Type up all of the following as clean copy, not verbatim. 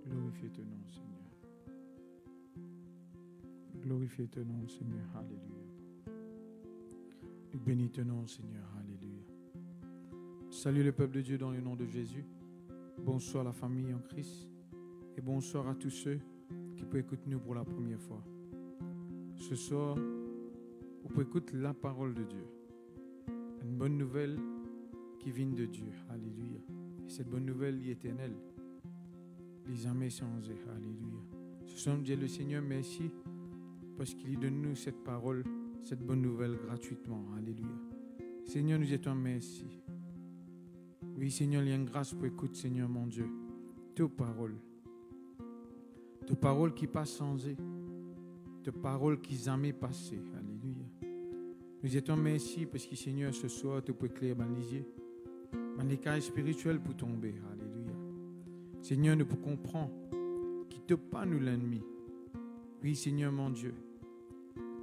Glorifie ton nom, Seigneur. Glorifie ton nom, Seigneur. Alléluia. Nous bénis ton nom, Seigneur. Alléluia. Salut le peuple de Dieu dans le nom de Jésus. Bonsoir la famille en Christ. Et bonsoir à tous ceux qui peuvent écouter nous pour la première fois. Ce soir, vous pouvez écouter la parole de Dieu. Une bonne nouvelle qui vient de Dieu. Alléluia. Et cette bonne nouvelle est éternelle. Les âmes sans eux. Alléluia. Ce soir, Dieu le Seigneur, merci parce qu'il donne nous cette parole, cette bonne nouvelle gratuitement. Alléluia. Seigneur, nous étions merci. Oui, Seigneur, il y a une grâce pour écouter, Seigneur mon Dieu. Tes paroles. Tes paroles qui passent sans eux. Tes paroles qui jamais passées. Alléluia. Nous étions merci parce que, Seigneur, ce soir, tu peux éclairer dans les yeux. Dans les cas spirituels pour tomber. Alléluia. Seigneur, nous pouvons comprendre qu'il ne pas nous l'ennemi. Oui, Seigneur mon Dieu.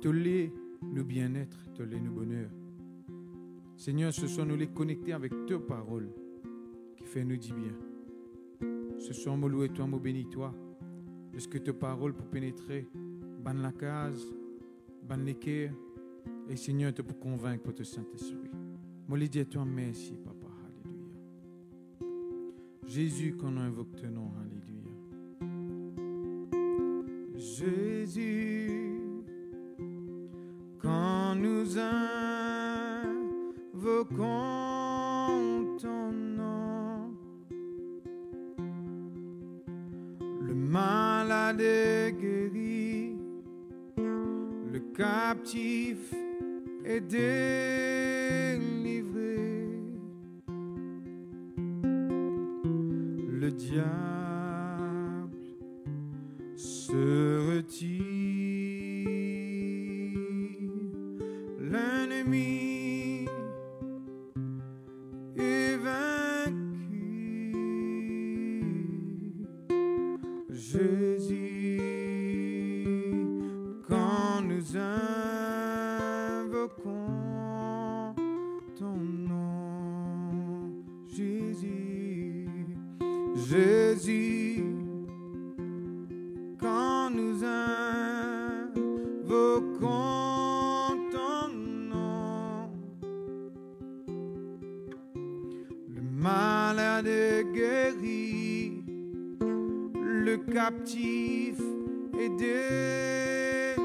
Tu l'es nous bien-être, tu l'es nous bonheur. Seigneur, ce soir, nous les connecter avec tes paroles qui fait nous dire bien. Ce soir, nous louons toi, nous bénis toi. Parce que tes paroles pour pénétrer dans la case, dans les cœurs. Et Seigneur, tu peux convaincre pour te Saint-Esprit. Moi, je dis à toi, merci, Papa. Jésus, qu'on invoque ton nom, alléluia. Jésus, quand nous invoquons ton nom, le malade est guéri, le captif est délivré. diable se retire, l'ennemi est vaincu. Jésus, quand nous invoquons ton nom, Jésus, Jésus, quand nous invoquons ton nom, le malade est guéri, le captif est délivré,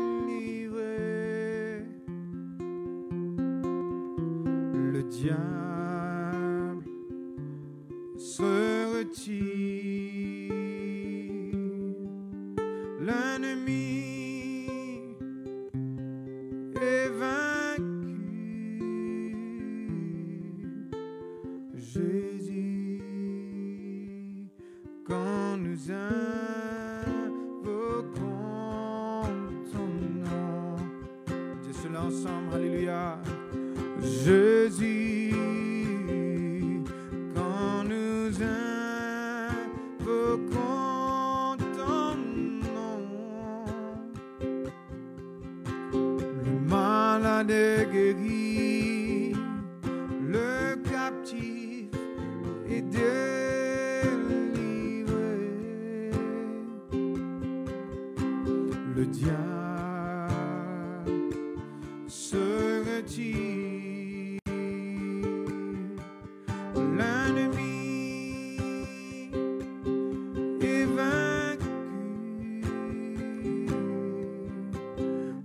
le diable se retire, l'ennemi est vaincu. Jésus, quand nous invoquons ton nom, dis cela ensemble, alléluia. Jésus, quand nous invoquons ton nom, le malade est guéri, le captif est délivré, le diable se retire, l'ennemi est vaincu.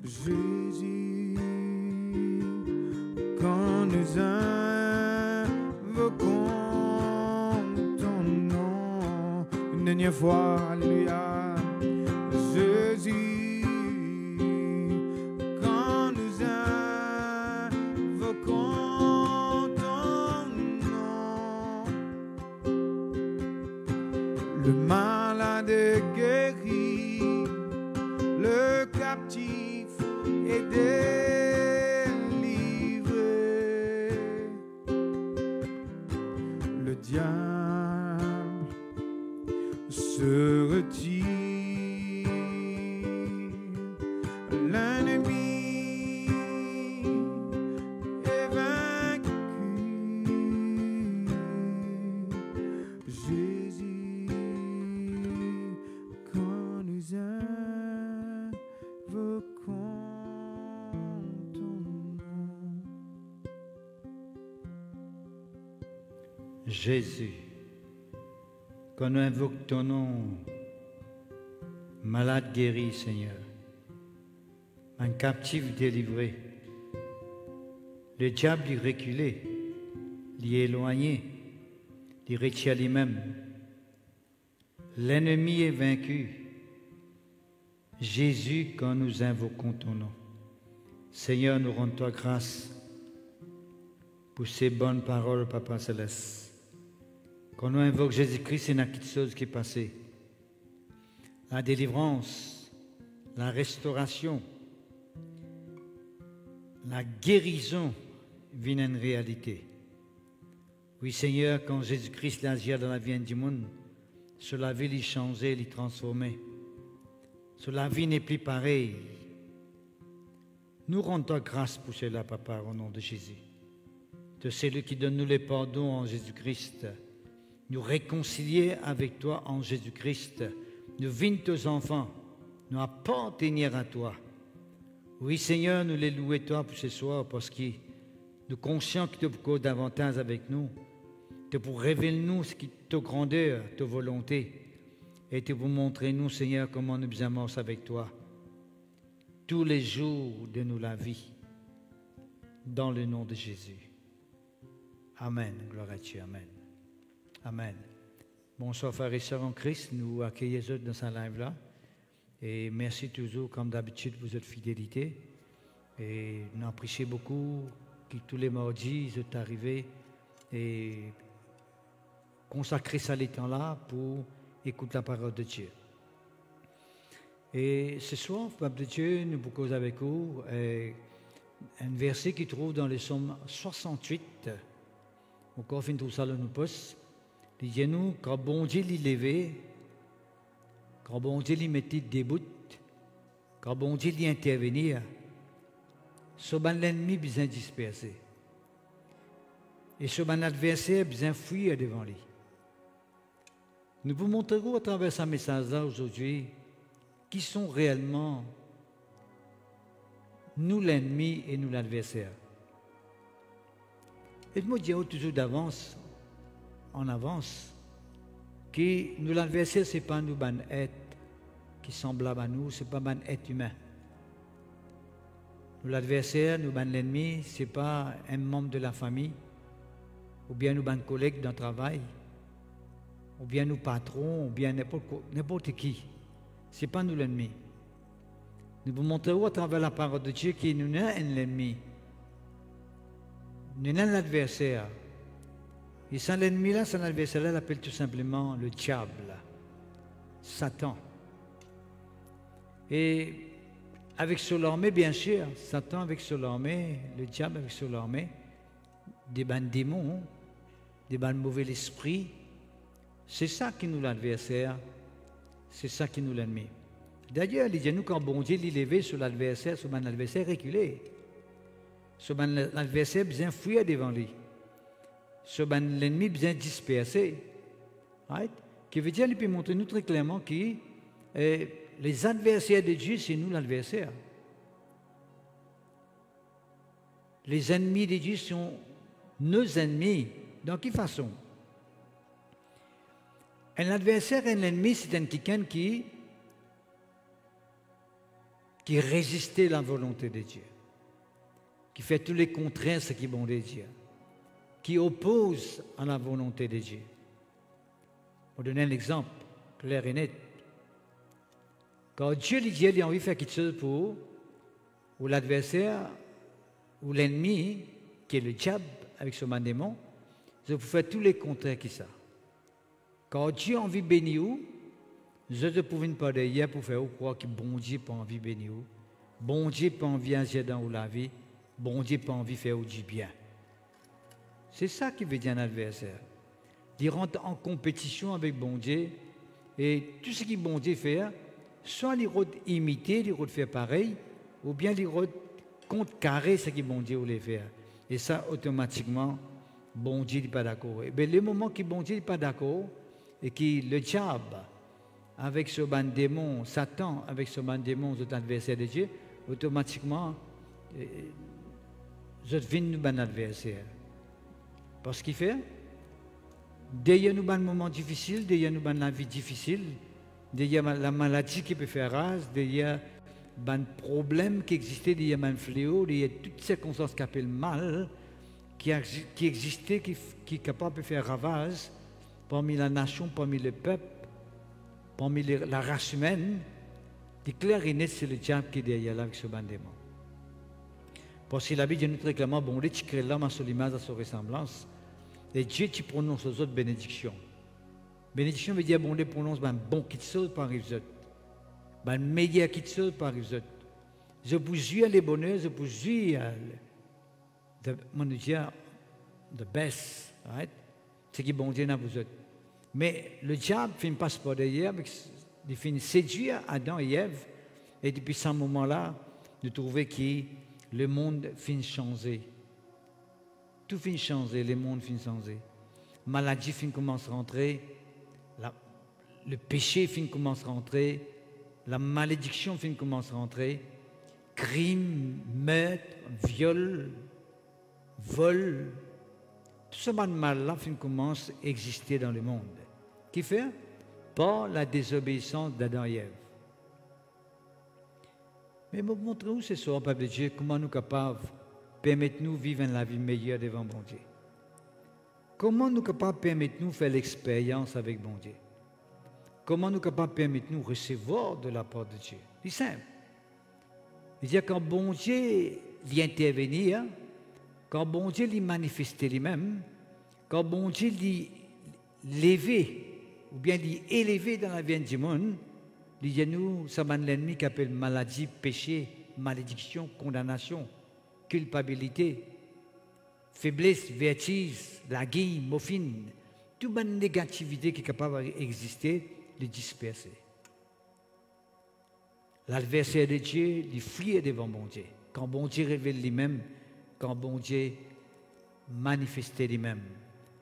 Jésus, quand nous invoquons ton nom, une dernière fois, alléluia. Jésus, quand nous invoquons ton nom, le malade est guéri, le captif est délivré, le diable se retire, l'ennemi est vaincu. Jésus, quand nous invoquons ton nom. Jésus, quand nous invoquons ton nom, malade guéri, Seigneur, un captif délivré, le diable lui reculé, lui éloigné, lui retire lui-même. L'ennemi est vaincu. Jésus, quand nous invoquons ton nom, Seigneur, nous rendons toi grâce pour ces bonnes paroles, Papa Céleste. Quand nous invoquons Jésus-Christ, c'est une petite chose qui est passée. La délivrance, la restauration, la guérison vient une réalité. Oui, Seigneur, quand Jésus-Christ agit dans la vie du monde, sur la vie, il changeait, il transformait. Sur la vie n'est plus pareille. Nous rendons grâce pour cela, Papa, au nom de Jésus. De celui qui donne nous les pardons en Jésus-Christ. Nous réconcilier avec toi en Jésus-Christ. Nous vîmes tes enfants. Nous appartenir à toi. Oui, Seigneur, nous les louons toi pour ce soir parce que nous sommes conscients que tu es davantage avec nous. Tu pour révéler nous ce qui est ta grandeur, ta volonté. Et tu pour montrer nous, Seigneur, comment nous avançons avec toi. Tous les jours de nous la vie. Dans le nom de Jésus. Amen. Gloire à Dieu. Amen. Amen. Bonsoir frères et sœurs en Christ, nous accueillons dans ce live-là. Et merci toujours, comme d'habitude, pour votre fidélité. Et nous apprécions beaucoup que tous les mardis, vous êtes arrivés et consacrer ça les temps-là pour écouter la parole de Dieu. Et ce soir, peuple de Dieu, nous pouvons causer avec vous un verset qui trouve dans le psaume 68. Encore fin tout ça, nous poste. Il dit nous, quand bon Dieu l'y levé, quand bon Dieu l'y mettait debout, quand bon Dieu l'y intervenir, ce ban l'ennemi besoin disperser. Et ce ban adversaire besoin fuir devant lui. Nous vous montrerons à travers ce message-là aujourd'hui qui sont réellement nous l'ennemi et nous l'adversaire. Et je me dis toujours d'avance, en avance, que nous l'adversaire, ce n'est pas nous, ban être qui semblable à nous, ce n'est pas ban être humain. Nous l'adversaire, nous ban l'ennemi, ce n'est pas un membre de la famille, ou bien nous ban collègues dans le travail, ou bien nous patrons, ou bien n'importe qui. Ce n'est pas nous l'ennemi. Nous vous montrerons à travers la parole de Dieu que nous n'avons un ennemi. Nous avons l'adversaire. Et sans l'ennemi-là, son adversaire-là, il l'appelle tout simplement le diable, Satan. Et avec son armée, bien sûr, Satan avec son armée, le diable avec son armée, des bandes démons, des bandes mauvais esprits, c'est ça qui nous l'adversaire, c'est ça qui nous l'ennemi. D'ailleurs, il dit nous quand bon Dieu l'élevé sur l'adversaire, sur l'adversaire reculé. Sur l'adversaire besoin fuir devant lui. Sur l'ennemi besoin disperser. Right? Qui veut dire, il peut montrer nous très clairement que les adversaires de Dieu, c'est nous l'adversaire. Les ennemis de Dieu sont nos ennemis. Dans quelle façon? Un adversaire et un ennemi, c'est un quelqu'un qui résistait à la volonté de Dieu, qui fait tous les contraires ce qui est bon de Dieu, qui oppose à la volonté de Dieu. Pour donner un exemple clair et net, quand Dieu lui dit qu'il a envie de faire quelque chose pour l'adversaire ou l'ennemi, qui est le diable avec son démon, je vous fais tous les contraires qui ça. Quand Dieu a envie de bénir, je ne pouvais pas dire pour faire croire que bon Dieu n'a pas envie de bénir. Bon Dieu n'a pas envie d'agir dans la vie. Bon Dieu n'a pas envie de faire du bien. C'est ça qui veut dire un adversaire. Il rentre en compétition avec bon Dieu et tout ce que bon Dieu fait, soit il va imiter, il va faire pareil, ou bien il va contrecarrer ce que bon Dieu voulait faire. Et ça, automatiquement, bon Dieu n'est pas d'accord. Et bien, le moment que bon Dieu n'est pas d'accord, et que le diable, avec ce ban démon, Satan, avec ce ban démon, cet adversaire de Dieu, automatiquement, je deviens un adversaire. Parce qu'il fait, derrière nous, un moment difficile, derrière nous, la vie difficile, derrière la maladie qui peut faire rase, derrière un problème qui existait, derrière un fléau, derrière toutes ces circonstances qui appellent mal, qui existait, qui est capable de faire ravage parmi la nation, parmi le peuple, parmi la race humaine, c'est clair et net, c'est le diable qui est derrière là avec ce bandement. Parce que la Bible dit nous très clairement, bon, tu crées l'homme à son image, à sa ressemblance, et Dieu, tu prononces aux autres bénédictions. Bénédiction veut dire, bon, Dieu prononce un bon qui te saute par les autres, un meilleur qui te saute par les autres. Je vous jure les bonheurs, je vous jure, the best, right? C'est qui bon Dieu n'a vous autres. Mais le diable fait une passe par derrière, il fait séduire Adam et Ève, et depuis ce moment-là, nous trouvons que le monde finit de changer. Tout finit de changer, le monde finit de changer. Maladie finit de commencer à rentrer, le péché finit de commencer à rentrer, la malédiction finit de commencer à rentrer, crime, meurtre, viol, vol, tout ce mal-là commence à exister dans le monde. Qui fait? Par la désobéissance d'Adam et Ève. Mais vous montrez-vous ce soir, peuple de Dieu, comment nous sommes capables de permettre nous vivre la vie meilleure devant bon Dieu. Comment nous sommes capables de permettre nous faire l'expérience avec bon Dieu. Comment nous sommes capables de permettre nous recevoir de la part de Dieu. C'est simple. C'est-à-dire quand bon Dieu vient intervenir, quand bon Dieu lui manifeste lui-même, quand bon Dieu lever, ou bien élever dans la vie du monde, il y a nous, ça l'ennemi qui appelle maladie, péché, malédiction, condamnation, culpabilité, faiblesse, vertige, la guille, morphine, toute une négativité qui est capable d'exister, de disperser. L'adversaire de Dieu, il fuit devant bon Dieu. Quand bon Dieu révèle lui-même, quand bon Dieu manifeste lui-même.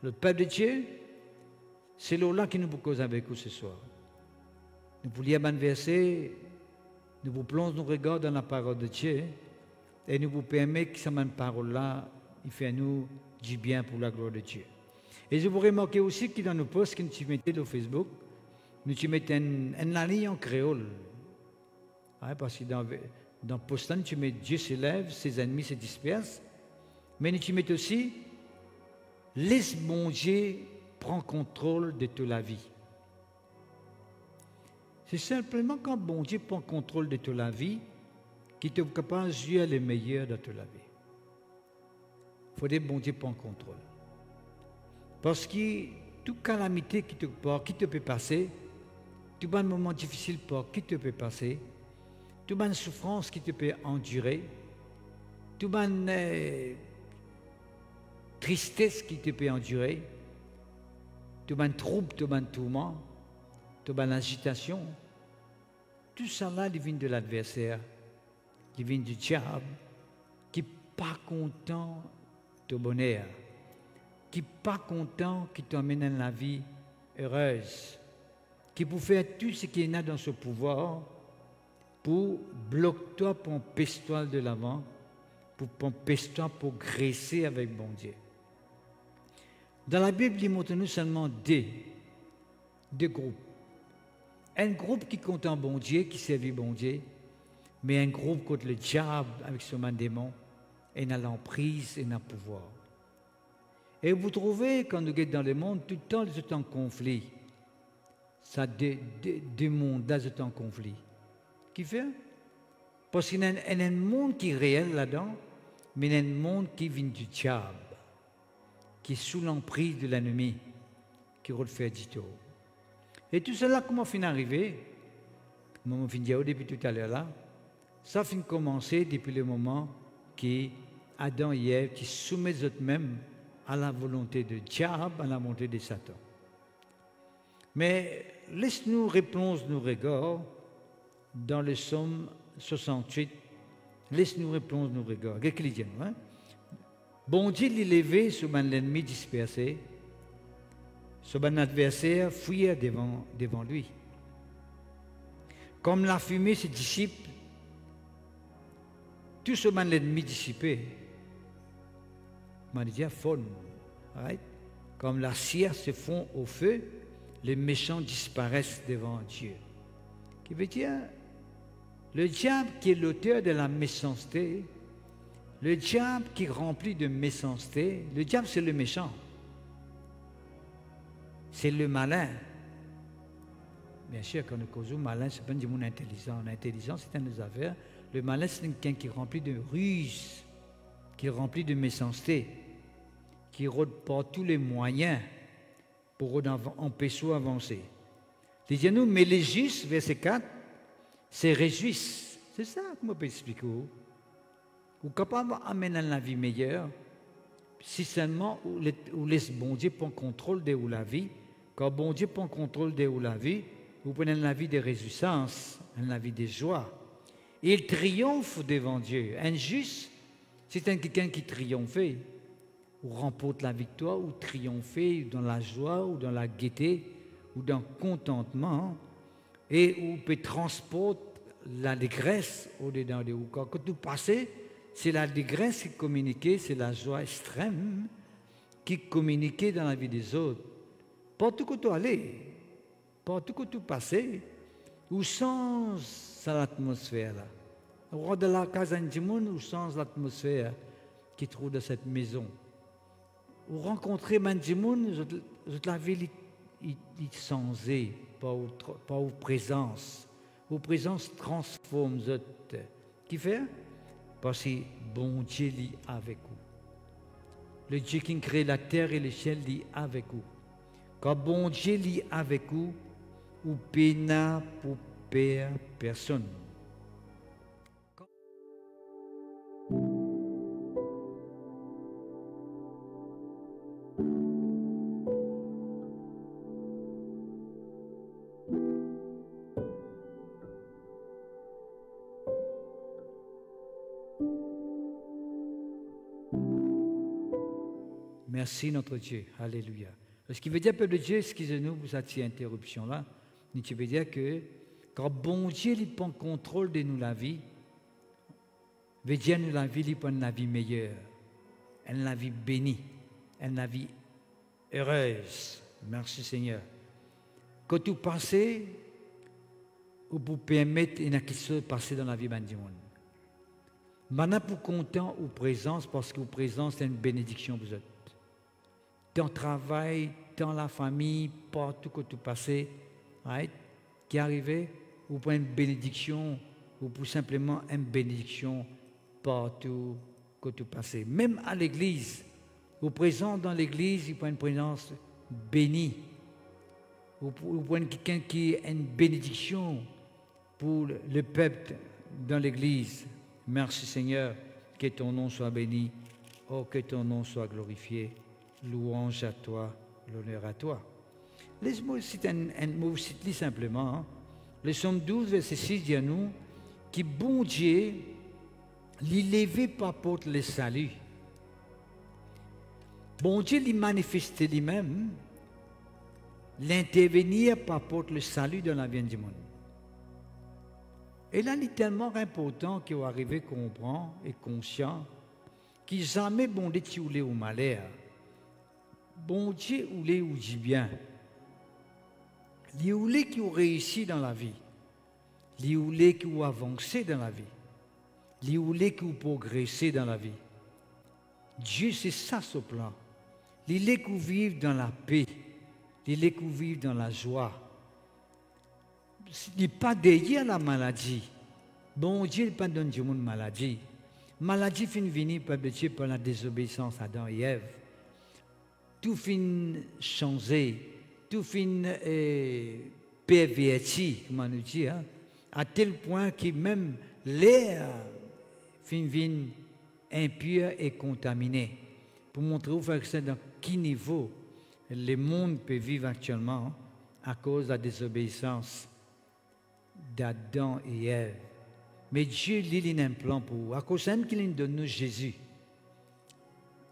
Le peuple de Dieu, c'est là qui nous cause avec vous ce soir. Nous vous lire un verset, nous vous plongeons nos regards dans la parole de Dieu et nous vous permettons que cette parole-là, il fait nous du bien pour la gloire de Dieu. Et je vous remarquez aussi que dans nos posts que nous mettons sur Facebook, nous mettons une ligne en créole. Parce que dans Postan, tu mets Dieu s'élève, ses ennemis se dispersent. Mais tu mets aussi laisse mon Dieu prendre contrôle de toute la vie. C'est simplement quand bon Dieu prend contrôle de toute la vie qu'il te capable de jouer le meilleur de toute la vie. Il faut que bon Dieu prenne contrôle. Parce que toute calamité qui te peut passer, tout bon moment difficile qui te peut passer, toute bonne souffrance qui te peut endurer, toute bonne tristesse qui te peut endurer, toute bonne trouble, tout bon tourment, toute bonne agitation, tout ça là vient de l'adversaire, qui vient du diable, qui n'est pas content de bonheur, qui n'est pas content qui t'emmène dans la vie heureuse, qui peut faire tout ce qu'il y a dans son pouvoir pour bloquer toi, pour empêcher toi de l'avant, pour empêcher toi pour graisser avec bon Dieu. Dans la Bible, il montre-nous seulement deux groupes. Un groupe qui compte en bon Dieu, qui servit bon Dieu, mais un groupe contre le diable avec son démon, et dans l'emprise et dans le pouvoir. Et vous trouvez, quand nous sommes dans le monde, tout le temps, c'est en conflit. Ça deux mondes, c'est en conflit. Qui fait? Parce qu'il y a un monde qui est réel là-dedans, mais il y a un monde qui vient du diable, qui est sous l'emprise de l'ennemi, qui refait du tout. Et tout cela, comment finit arrivé? Comment finit dire depuis tout à l'heure là? Ça finit commencer depuis le moment que Adam et Ève qui soumettent eux-mêmes à la volonté de diable, à la volonté de Satan. Mais laisse-nous répondre nos regards dans le psaume 68. Laisse-nous répondre nos regards. Qu'est-ce qu'il dit? Bon Dieu l'élevé sur l'ennemi dispersé, sur mon adversaire fuyait devant lui. Comme la fumée se dissipe, tout ce mon ennemi dissipé, m'a dit faune, right? Comme la cire se fond au feu, les méchants disparaissent devant Dieu. Qui veut dire, le diable qui est l'auteur de la méchanceté, le diable qui est rempli de méchanceté, le diable c'est le méchant, c'est le malin. Bien sûr, quand nous causons malin, ce n'est pas du monde intelligent. L'intelligence, c'est une affaire. Le malin, c'est quelqu'un qui est rempli de ruses, qui est rempli de méchanceté, qui rôde par tous les moyens pour empêcher d'avancer. Disons-nous, mais les justes, verset 4, se réjouissent. C'est ça que je peux expliquer. Vous êtes capable d'amener la vie meilleure si seulement vous laissez bon Dieu prendre contrôle de la vie. Quand bon Dieu prend contrôle de la vie, vous prenez la vie de réjouissance, la vie de joie. Il triomphe devant Dieu. Un juste, c'est quelqu'un qui triomphe, ou remporte la victoire, ou triomphe dans la joie, ou dans la gaieté, ou dans le contentement, et ou peut transporter la dégresse au-dedans de vous. Quand vous passez, c'est la dégresse qui communique, c'est la joie extrême qui communique dans la vie des autres. Partout où tu allais, partout où tu passais, ou sans l'atmosphère là. Au rang de la casa du monde, ou sans l'atmosphère qui trouve dans cette maison. Ou rencontrer du monde, la ville est sensée par vos présence. Vos présences transforment. Qui fait? Parce que bon Dieu est avec vous. Le Dieu qui crée la terre et le ciel est avec vous. Quand bon Dieu lit avec vous, ou pena pour perdre personne. Merci notre Dieu. Alléluia. Ce qui veut dire, peuple de Dieu, excusez-nous pour cette interruption-là, mais tu veux dire que quand bon Dieu il prend contrôle de nous la vie, veut dire nous la vie, il prend la vie meilleure, une vie bénie, une vie heureuse. Merci Seigneur. Quand tout passez, vous pouvez permettre une chose de passer dans la vie du monde. Maintenant, pour content ou présence, parce que vous présence, c'est une bénédiction pour vous autres. Dans le travail, dans la famille, partout que tu passes, right? Qui arrive, vous prenez une bénédiction, ou pour simplement une bénédiction partout que tu passes. Même à l'église, vous présent dans l'église, vous prenez une présence bénie. Vous prenez quelqu'un qui est une bénédiction pour le peuple dans l'église. Merci Seigneur, que ton nom soit béni, oh que ton nom soit glorifié. Louange à toi, l'honneur à toi. Laisse-moi citer un mot, cite-le simplement. Hein. Le psaume 12, verset 6 dit à nous que bon Dieu, l'élevé par porte le salut. Bon Dieu, lui manifeste lui-même, l'intervenir par porte le salut dans la vie du monde. Et là, il est tellement important qu'il faut arriver à comprendre et conscient qu'il jamais bon Dieu qui oulé au malheur. Bon Dieu oulé ou dit bien. Il oulé qui ont réussi dans la vie. Il oulé qui ont avancé dans la vie. Il oulé qui ont progressé dans la vie. Dieu, c'est ça ce plan. Il est qui vivent dans la paix. Il est qui vivent dans la joie. Il n'est pas derrière la maladie. Bon Dieu, il n'est pas dans le monde maladie. Maladie fin venir par la désobéissance à Adam et Ève. Tout fin changé, tout fin perverti, comment nous dit, hein, à tel point que même l'air fin vient impur et contaminé. Pour montrer aux frères dans quel niveau le monde peut vivre actuellement à cause de la désobéissance d'Adam et Ève. Mais Dieu, il a un plan pour vous. À cause même qu'il donne nous Jésus.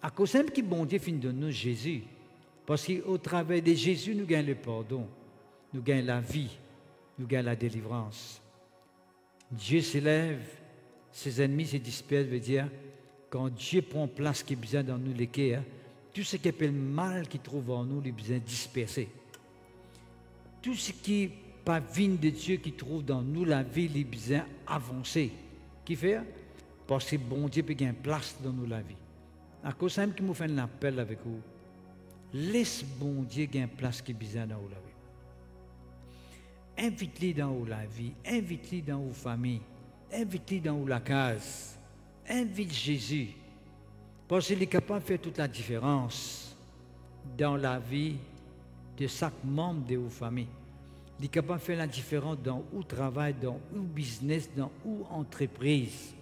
À cause même que bon Dieu donne nous Jésus. Parce qu'au travers de Jésus, nous gagnons le pardon. Nous gagnons la vie. Nous gagnons la délivrance. Dieu s'élève. Ses ennemis se dispersent, veut dire, quand Dieu prend place qui est besoin dans nous, les cœurs, tout ce qui appelle mal qu'il trouve en nous, il est besoin disperser. Tout ce qui pas vigne de Dieu qui trouve dans nous la vie, il est besoin avancer. Qui fait? Parce que bon Dieu peut gagner place dans nous la vie. À cause même qui me fait un appel avec vous, laisse bon Dieu gagner place qui est besoin dans la vie. Invite-les dans la vie, invite-les dans vos familles, invite-les dans la case, invite Jésus. Parce qu'il est capable de faire toute la différence dans la vie de chaque membre de vos familles. Il est capable de faire la différence dans où travail, dans où business, dans où entreprise.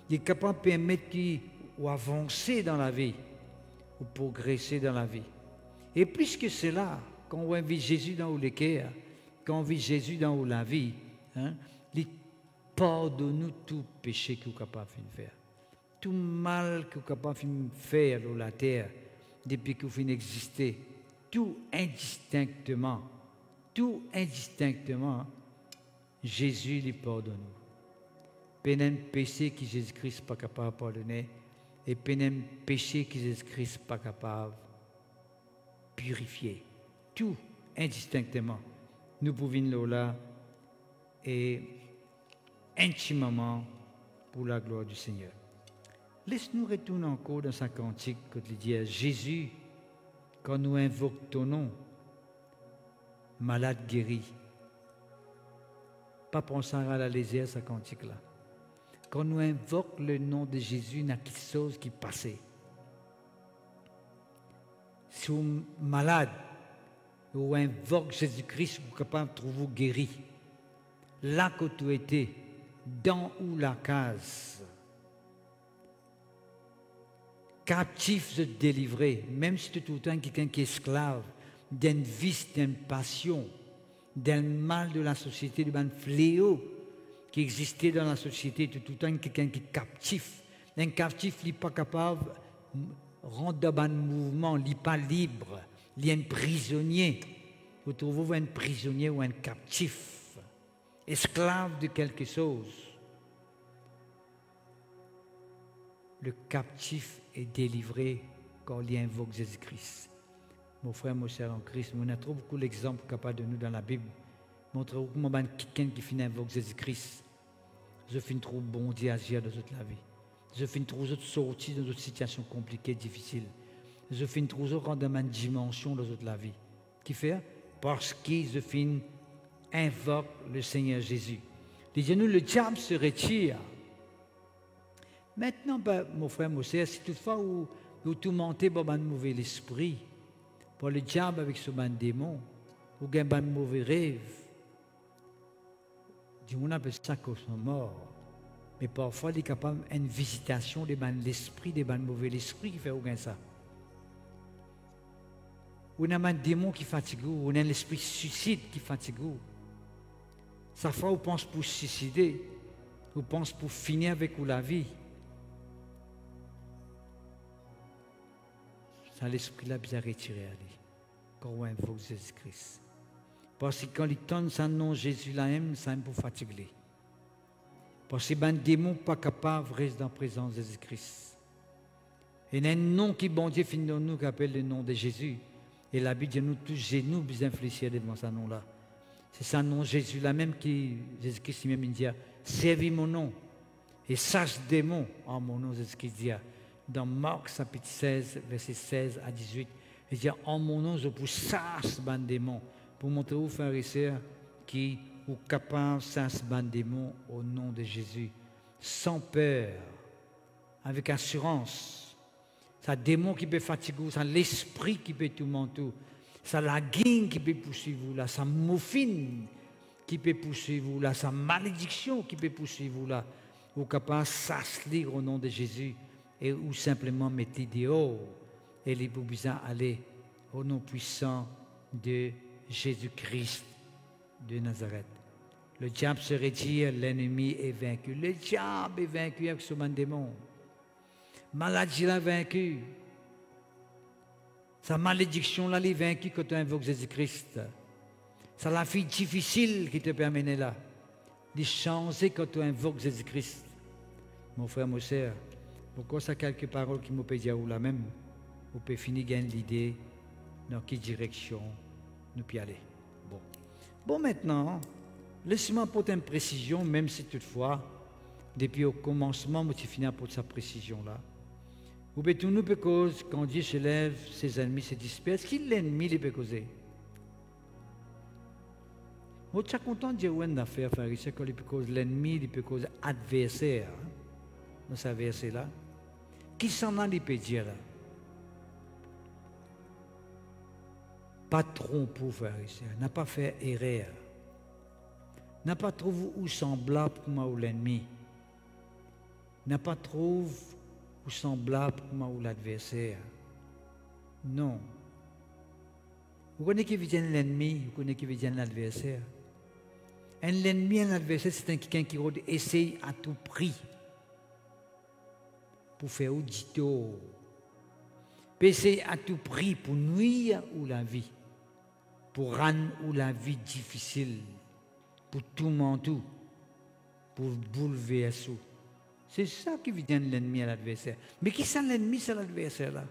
Il est capable de permettre qu'ils avancer dans la vie ou progresser dans la vie. Et plus que cela, quand on vit Jésus dans le cœur, quand on vit Jésus dans la vie, hein, il pardonne-nous tout péché qu'il est capable de faire. Tout mal qu'il est capable de faire sur la terre depuis qu'il finit d'exister. Tout indistinctement. Tout indistinctement, Jésus lui pardonne. Peine péché que Jésus-Christ n'est pas capable de pardonner, et peine péché que Jésus-Christ n'est pas capable de purifier. Tout indistinctement, nous pouvons là et intimement pour la gloire du Seigneur. Laisse-nous retourner encore dans sa cantique quand il dit à Jésus, quand nous invoquons ton nom, malade guéri. Pas penser à la légère, sa cantique-là. Quand nous invoquons le nom de Jésus, il y a quelque chose qui passe. Si vous êtes malade, ou invoque Jésus-Christ, vous êtes capable de trouver guéri. Là que tu étais, dans ou la case, captif de te délivrer, même si tu es tout le temps quelqu'un qui est esclave, d'un vice, d'une passion, d'un mal de la société, d'un fléau qui existait dans la société, tu es tout le temps quelqu'un qui est captif. Un captif n'est pas capable de rendre un mouvement, il n'est pas libre, il est un prisonnier. Vous trouvez un prisonnier ou un captif, esclave de quelque chose. Le captif est délivré quand il invoque Jésus-Christ. Mon frère, mon cher en Christ, on a trop beaucoup d'exemples capables de nous dans la Bible. Montre comment quelqu'un qui finit invoque Jésus-Christ. Je finis trop bon Dieu agir dans toute la vie. Je finis trop sortir dans d'autres situations compliquées, difficiles. Je finis trop rendre une dimension dans toute la vie. Qui fait? Parce que je finis invoque le Seigneur Jésus. Disons-nous, le diable se retire. Maintenant, mon frère, mon sœur, si toutefois vous tourmentez par un mauvais esprit, par le diable avec ce démon, ou un mauvais rêve, on appelle ça qu'ils sont morts. Mais parfois, il est capable d'une visitation de l'esprit, de mauvais esprit qui fait ça. On a un démon qui fatigue, on a l'esprit suicide qui fatigue. Ça fait on pense pour se suicider, on pense pour finir avec la vie. Ça, l'esprit-là, bien retiré à lui, quand on invoque Jésus-Christ. Parce que quand il donne son nom Jésus-là, ça aime pour fatiguer. Parce que les démons pas capables de rester dans la présence de Jésus-Christ. Et il y a un nom qui, bon Dieu, finit dans nous, qui appelle le nom de Jésus. Et la Bible dit nous tous genoux bien infléchis devant ce nom-là. C'est ce nom Jésus-là même qui, Jésus-Christ lui-même dit, servis mon nom. Et sache démon en mon nom, Jésus-Christ dit. Dans Marc chapitre 16, verset 16 à 18, il dit en mon nom, je vous chasse ban démon pour montrer aux frères et sœurs qui sont capables de chasser ban démon au nom de Jésus, sans peur, avec assurance. C'est un démon qui peut fatiguer, c'est l'esprit qui peut tout mentir, c'est la guigne qui peut poursuivre vous là, c'est moufine qui peut poursuivre vous là, c'est malédiction qui peut poursuivre vous là, vous capable de chasser au nom de Jésus. Et ou simplement mettez dehors et les besoin aller au nom puissant de Jésus-Christ de Nazareth. Le diable se retire, l'ennemi est vaincu. Le diable est vaincu avec ce démon. Maladie l'a vaincu. Sa malédiction là, est vaincue quand tu invoques Jésus-Christ. C'est la vie difficile qui te permet là. De changer quand tu invoques Jésus-Christ. Mon frère, mon sœur. Pourquoi ça quelques paroles qui m'ont dit ou là même, vous pouvez finir gagner l'idée dans quelle direction nous pouvons aller. Bon maintenant, laissez-moi apporter une précision, même si toutefois, depuis au commencement, je suis fini à apporter cette précision-là. Vous pouvez tout nous peut cause, quand Dieu se lève, ses ennemis se dispersent. Qui l'ennemi il peut causer? Moi, je suis content de dire une affaire, frère, c'est que l'ennemi, il peut causer adversaire, dans ce verset-là. Qui s'en a, il peut dire là? Pas tromper, frère, n'a pas fait erreur. N'a pas trouvé où semblable pour moi ou l'ennemi. N'a pas trouvé où semblable pour moi ou l'adversaire. Non. Vous connaissez qui vient l'ennemi, vous connaissez qui vient l'adversaire. Un ennemi, un adversaire, c'est quelqu'un qui essaye à tout prix pour faire audito, pour essayer à tout prix pour nuire ou la vie, pour rendre ou la vie difficile, pour tout mentir, pour bouleverser. C'est ça qui vient de l'ennemi à l'adversaire. Mais qui c'est l'ennemi, c'est l'adversaire là?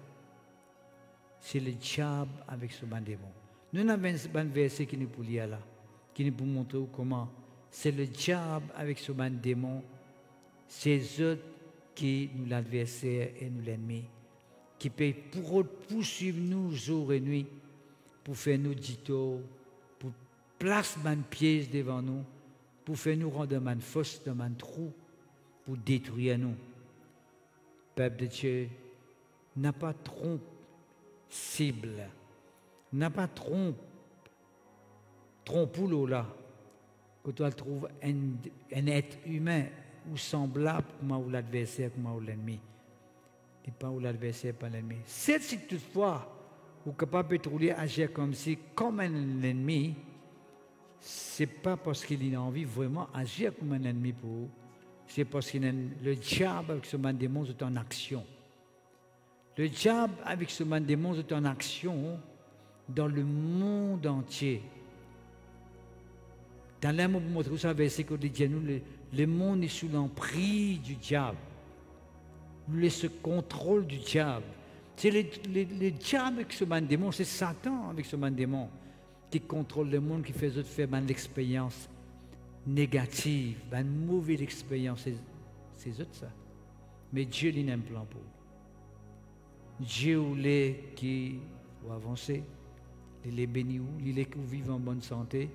C'est le diable avec ce démon. Nous avons un verset qui nous peut lire là, qui nous peut montrer comment. C'est le diable avec ce démon, c'est eux qui nous l'adversaire et nous l'ennemi, qui peut poursuivre nous jour et nuit, pour faire nous dito, pour placer un piège devant nous, pour faire nous rendre un fosse, un trou, pour détruire nous. Peuple de Dieu, n'a pas trompe cible, n'a pas trompe trompe-l'eau là, que tu trouves un être humain ou semblable comme l'adversaire, comme l'ennemi. Et pas l'adversaire, pas l'ennemi. Si toutefois, vous êtes capable de rouler, agir comme si, comme un ennemi, ce n'est pas parce qu'il a envie vraiment d'agir comme un ennemi pour vous, c'est parce que le diable avec ce man démon est en action. Le diable avec ce man démon est en action dans le monde entier. Dans l'air, pour montrer ça, verset que dit nous, le monde est sous l'emprise du diable. Nous laissons le contrôle du diable. C'est le diable avec ce man démon, c'est Satan avec ce man démon qui contrôle le monde, qui fait faire l'expérience négative, une mauvaise expérience. C'est autre ça. Mais Dieu il a un plan pour vous. Dieu voulait qui va avancer, il est béni, il voulait que vous vivez en bonne santé,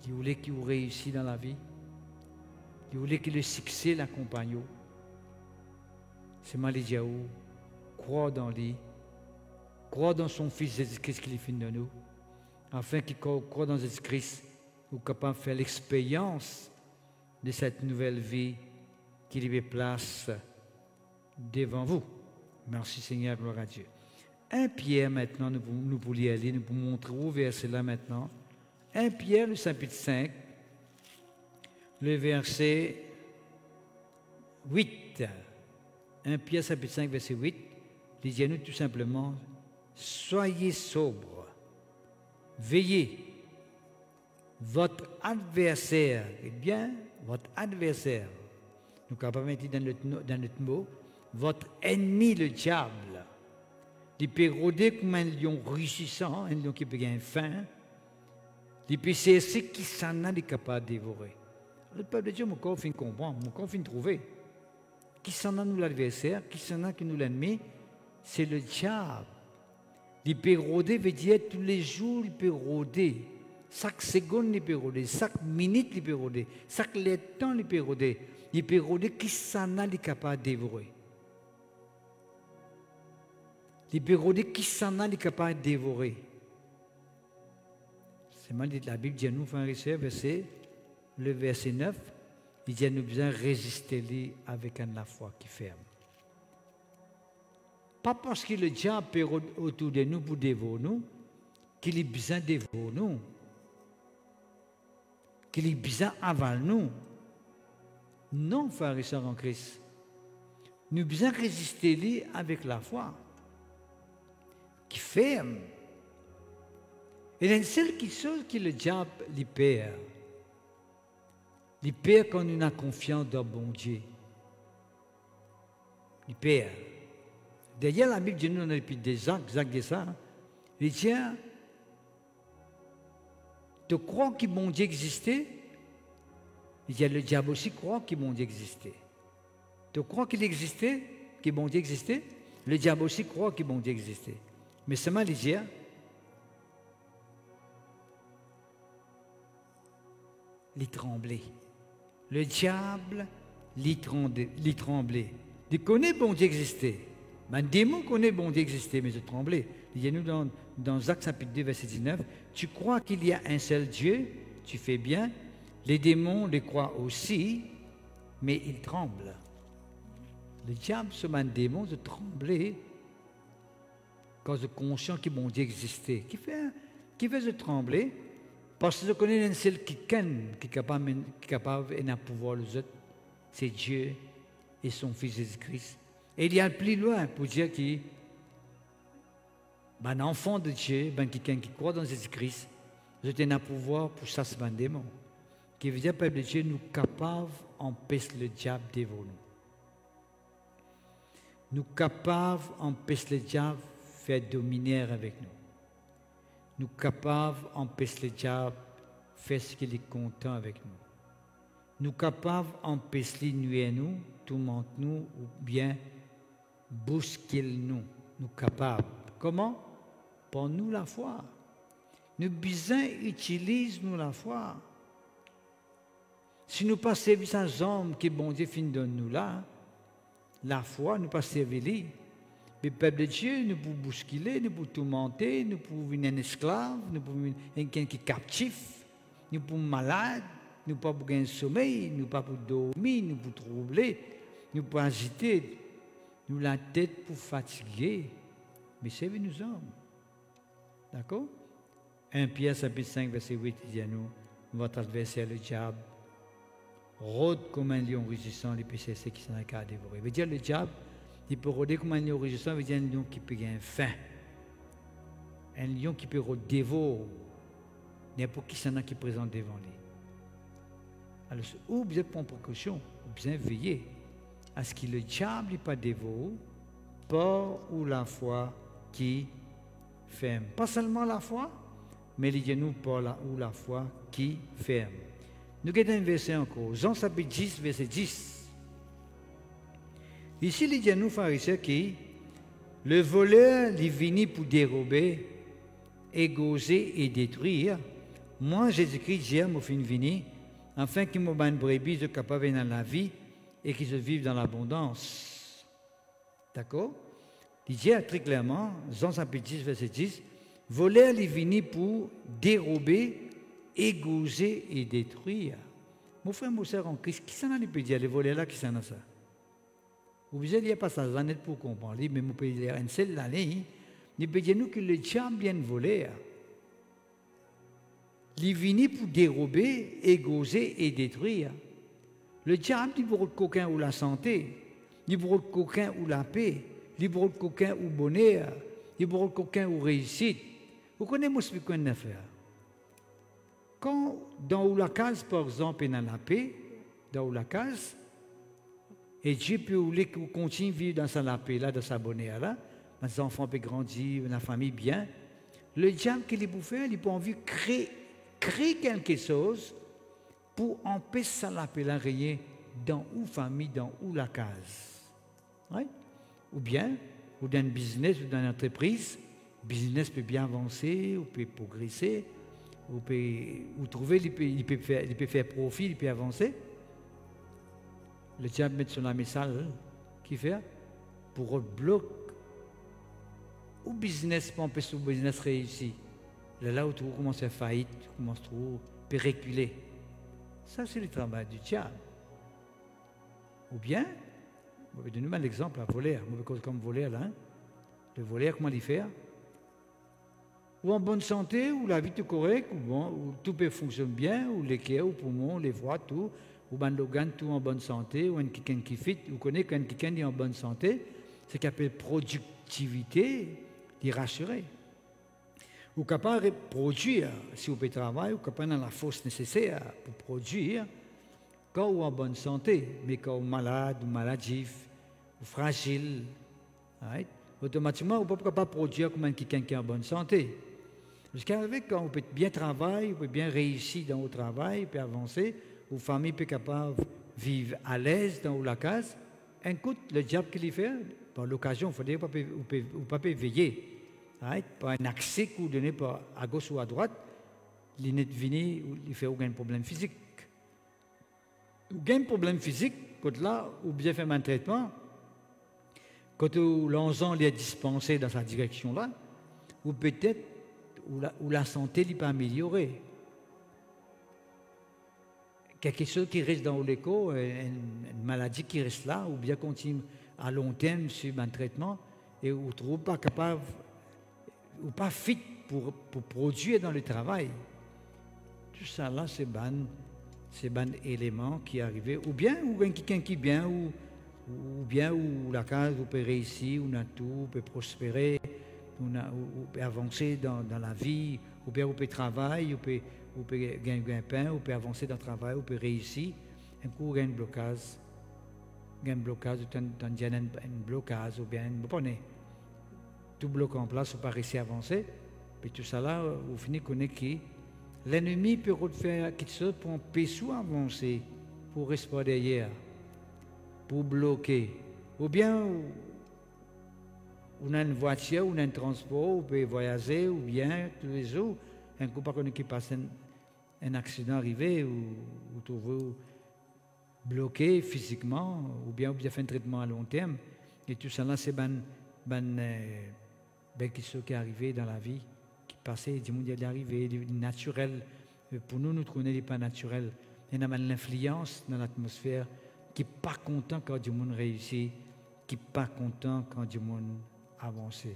il voulait que vous réussissiez dans la vie, il voulait que le succès l'accompagne. C'est mal dit à vous, croire dans lui, croire dans son Fils Jésus-Christ qui est fini de nous, afin qu'il croit dans Jésus-Christ, vous êtes capable de faire l'expérience de cette nouvelle vie qui lui place devant vous. Merci Seigneur, gloire à Dieu. 1 Pierre maintenant, nous pouvons y aller, nous pouvons montrer au verset là maintenant. 1 Pierre, le chapitre 5, le verset 8. 1 Pierre, chapitre 5, verset 8, disons-nous tout simplement, soyez sobres, veillez. Votre adversaire, eh bien, votre adversaire, nous sommes capables de mettre dans notre mot, votre ennemi, le diable, il peut rôder comme un lion rugissant, un lion qui peut gagner faim, il peut chercher qui s'en a capable de dévorer. Le peuple de Dieu, mon corps fin comprendre, mon corps fin trouver. Qui s'en a nous l'adversaire, qui s'en a qui nous l'ennemi, c'est le diable. Il peut rôder, veut dire tous les jours, il peut rôder. Chaque seconde, il peut rôder. Chaque minute, il peut rôder. Chaque temps, il peut rôder. Il peut rôder qui s'en a capable de dévorer. Il peut rôder qui s'en a capable de dévorer. C'est mal dit la Bible dit à nous, frères et sœurs, le verset 9, il dit à nous besoin résister avec la foi qui ferme. Pas parce que le diable est autour de nous pour dévorer nous, qu'il est besoin de dévorer nous. Qu'il est besoin avant nous. Non, frères et sœurs en Christ. Nous devons besoin résister avec la foi qui ferme. Et la seule chose que le diable lui perd. Il perd quand on a confiance dans bon Dieu. Il perd. D'ailleurs, la Bible dit nous, on a depuis des actes de ça. Il dit, tu crois que bon Dieu existait? Il dit, le diable aussi croit que bon Dieu existait. Tu crois qu'il existait, que bon Dieu existait? Le diable aussi croit que bon Dieu existait. Mais seulement il dit, il tremblait. Le diable, il tremblait. Il connaît bon Dieu existait. Un démon connaît bon Dieu existait, mais il tremblait. Il y a nous dans Actes chapitre 2, verset 19, tu crois qu'il y a un seul Dieu, tu fais bien. Les démons le croient aussi, mais ils tremblent. Le diable, ce man démon, de trembler quand il est conscient que bon Dieu existait. Qui fait se trembler? Parce que je connais un seul qui est capable et n'a pouvoir les autres, c'est Dieu et son Fils Jésus-Christ. Et il y a plus loin pour dire qu'il un enfant de Dieu, quelqu'un qui croit dans Jésus-Christ, je n'ai un pouvoir pour ça, c'est un démon. Qui veut dire, peuple de Dieu, nous capables d'empêcher le diable devant nous. Nous capables d'empêcher le diable de faire dominer avec nous. Nous capables d'empêcher le diable de faire ce qu'il est content avec nous. Nous capables d'empêcher de nuire nous, tourmente nous, ou bien bousculer nous. Nous capables. Comment? Pour nous la foi. Nous besoin utilisons nous la foi. Si nous pas servir ces hommes qui bon Dieu fin donne nous là, la foi nous pas servir lui. Le peuple de Dieu, nous pouvons bousculer, nous pouvons tourmenter, nous pouvons devenir un esclave, nous pouvons devenir quelqu'un qui est captif, nous pouvons être malade, nous ne pouvons pas gagner sommeil, nous ne pouvons pas dormir, nous pouvons troubler, nous pouvons agiter, nous la tête pour fatiguer. Mais c'est nous hommes. D'accord? 1 Pierre chapitre 5, verset 8, il dit à nous, votre adversaire, le diable, rôde comme un lion rugissant les péchés qui sont à dévorer. Veut dire le diable, il peut rôder comme un lion rugissant, veut dire un lion qui peut gagner faim. Un lion qui peut dévorer n'importe qui s'en a qui présente devant lui. Alors, ou bien prendre précaution, ou bien veiller à ce que le diable n'est pas dévoré par ou la foi qui ferme. Pas seulement la foi, mais il dit nous par la ou la foi qui ferme. Nous avons un verset encore, Jean chapitre 10, verset 10. Ici, il dit à nous, pharisiens, qui le voleur, il vient pour dérober, égauger et détruire. Moi, Jésus-Christ, j'ai mon fin vini, afin qu'il me banne brebis de capable dans la vie et qu'ils vivent dans l'abondance. D'accord? Il dit très clairement, Jean chapitre 10, verset 10, voleur, il vient pour dérober, égauger et détruire. Mon frère, mon soeur en Christ, qui s'en a peut dire les voleurs là, qui s'en a ça? Vous ne pouvez pas ça, net pour comprendre, mais vous pouvez dire une seule année, il peut dire nous que le diable vient voler. Il vient pour dérober, égauger et détruire. Le diable, il pour coquin ou la santé, il pour coquin ou la paix, il pour coquin ou bonheur, il pour coquin ou réussite. Vous connaissez mon expliquer une affaire. Quand dans la case, par exemple, il y a la paix, dans la case, et Dieu peut vouloir qu'on continue à vivre dans sa paix, là, dans sa bonheur, là, les enfants peuvent grandir, la famille bien. Le diable, qu'il est pour faire, il peut envie de créer quelque chose pour empêcher ça la paix, là, rien dans ou famille, dans ou la case. Ouais? Ou bien, ou dans un business, ou dans une entreprise, le business peut bien avancer, ou peut progresser, ou trouver, il peut faire profit, il peut avancer. Le diable met sur la message qui fait pour bloquer au business, pour empêcher le business réussir. Là où tu commences à faire faillite, tu commences à reculer. Ça, c'est le travail du diable. Ou bien, je vais donner un exemple, un voleur. Comme voleur, là. Le voleur, comment il fait? Ou en bonne santé, ou la vie est correcte, ou bon, ou tout peut fonctionner bien, ou les cœurs, ou poumons, les voies, tout, ou ben l'organe, tout en bonne santé, ou quelqu'un qui fit, vous connaissez quand quelqu'un est en bonne santé, c'est qu'il appelle productivité, il rassurer. Ou capable de produire, si vous pouvez travailler, ou capable dans la force nécessaire pour produire, quand vous êtes en bonne santé, mais quand vous êtes malade, ou maladif, ou fragile, right? Automatiquement, vous ne pouvez pas produire comme quelqu'un qui est en bonne santé. Parce qu'avec, quand vous pouvez bien travailler, vous pouvez bien réussir dans votre travail, vous pouvez avancer, vos familles peuvent capable de vivre à l'aise dans la case. Un coup, le diable qu'il fait, par l'occasion, il faut dire, vous ne pouvez pas veiller. Right? Par un accès que vous donnez à gauche ou à droite, il n'est venu, il fait aucun problème physique. Aucun problème physique, quand là, vous bien fait un traitement, quand l'ensemble est dispensé dans sa direction là, ou peut-être où la santé n'est pas améliorée. Quelque chose qui reste dans l'écho, une maladie qui reste là, ou bien continue à long terme sur un traitement, et vous ne trouvez pas capable, ou pas fit pour produire dans le travail. Tout ça là, c'est un élément qui est arrivé. Ou bien, ou quelqu'un qui est bien, ou bien où la case, vous pouvez réussir, on a tout, vous pouvez prospérer, vous pouvez avancer dans la vie, ou bien vous pouvez travailler, vous pouvez gagner un pain, vous pouvez avancer dans le travail, vous pouvez réussir. Un coup, il y a un blocage, ou un blocage, ou bien, vous prenez tout bloc en place, vous ne pouvez pas réussir à avancer, puis tout ça là, vous finissez connaître que l'ennemi peut faire quelque chose pour empêcher d'avancer, pour rester derrière, pour bloquer. Ou bien, on a une voiture, on a un transport, on peut voyager, ou bien, tous les jours, un coup, par contre, qui passe un accident arrivé, ou vous trouvez bloqué physiquement, ou bien fait un traitement à long terme, et tout ça là, c'est qui sont qui arrivé dans la vie, qui passait, du monde est arrivé, naturel. Pour nous, nous trouvons n'est pas naturel. Il y a l'influence dans l'atmosphère qui n'est pas content quand du monde réussit, qui n'est pas content quand du monde avance.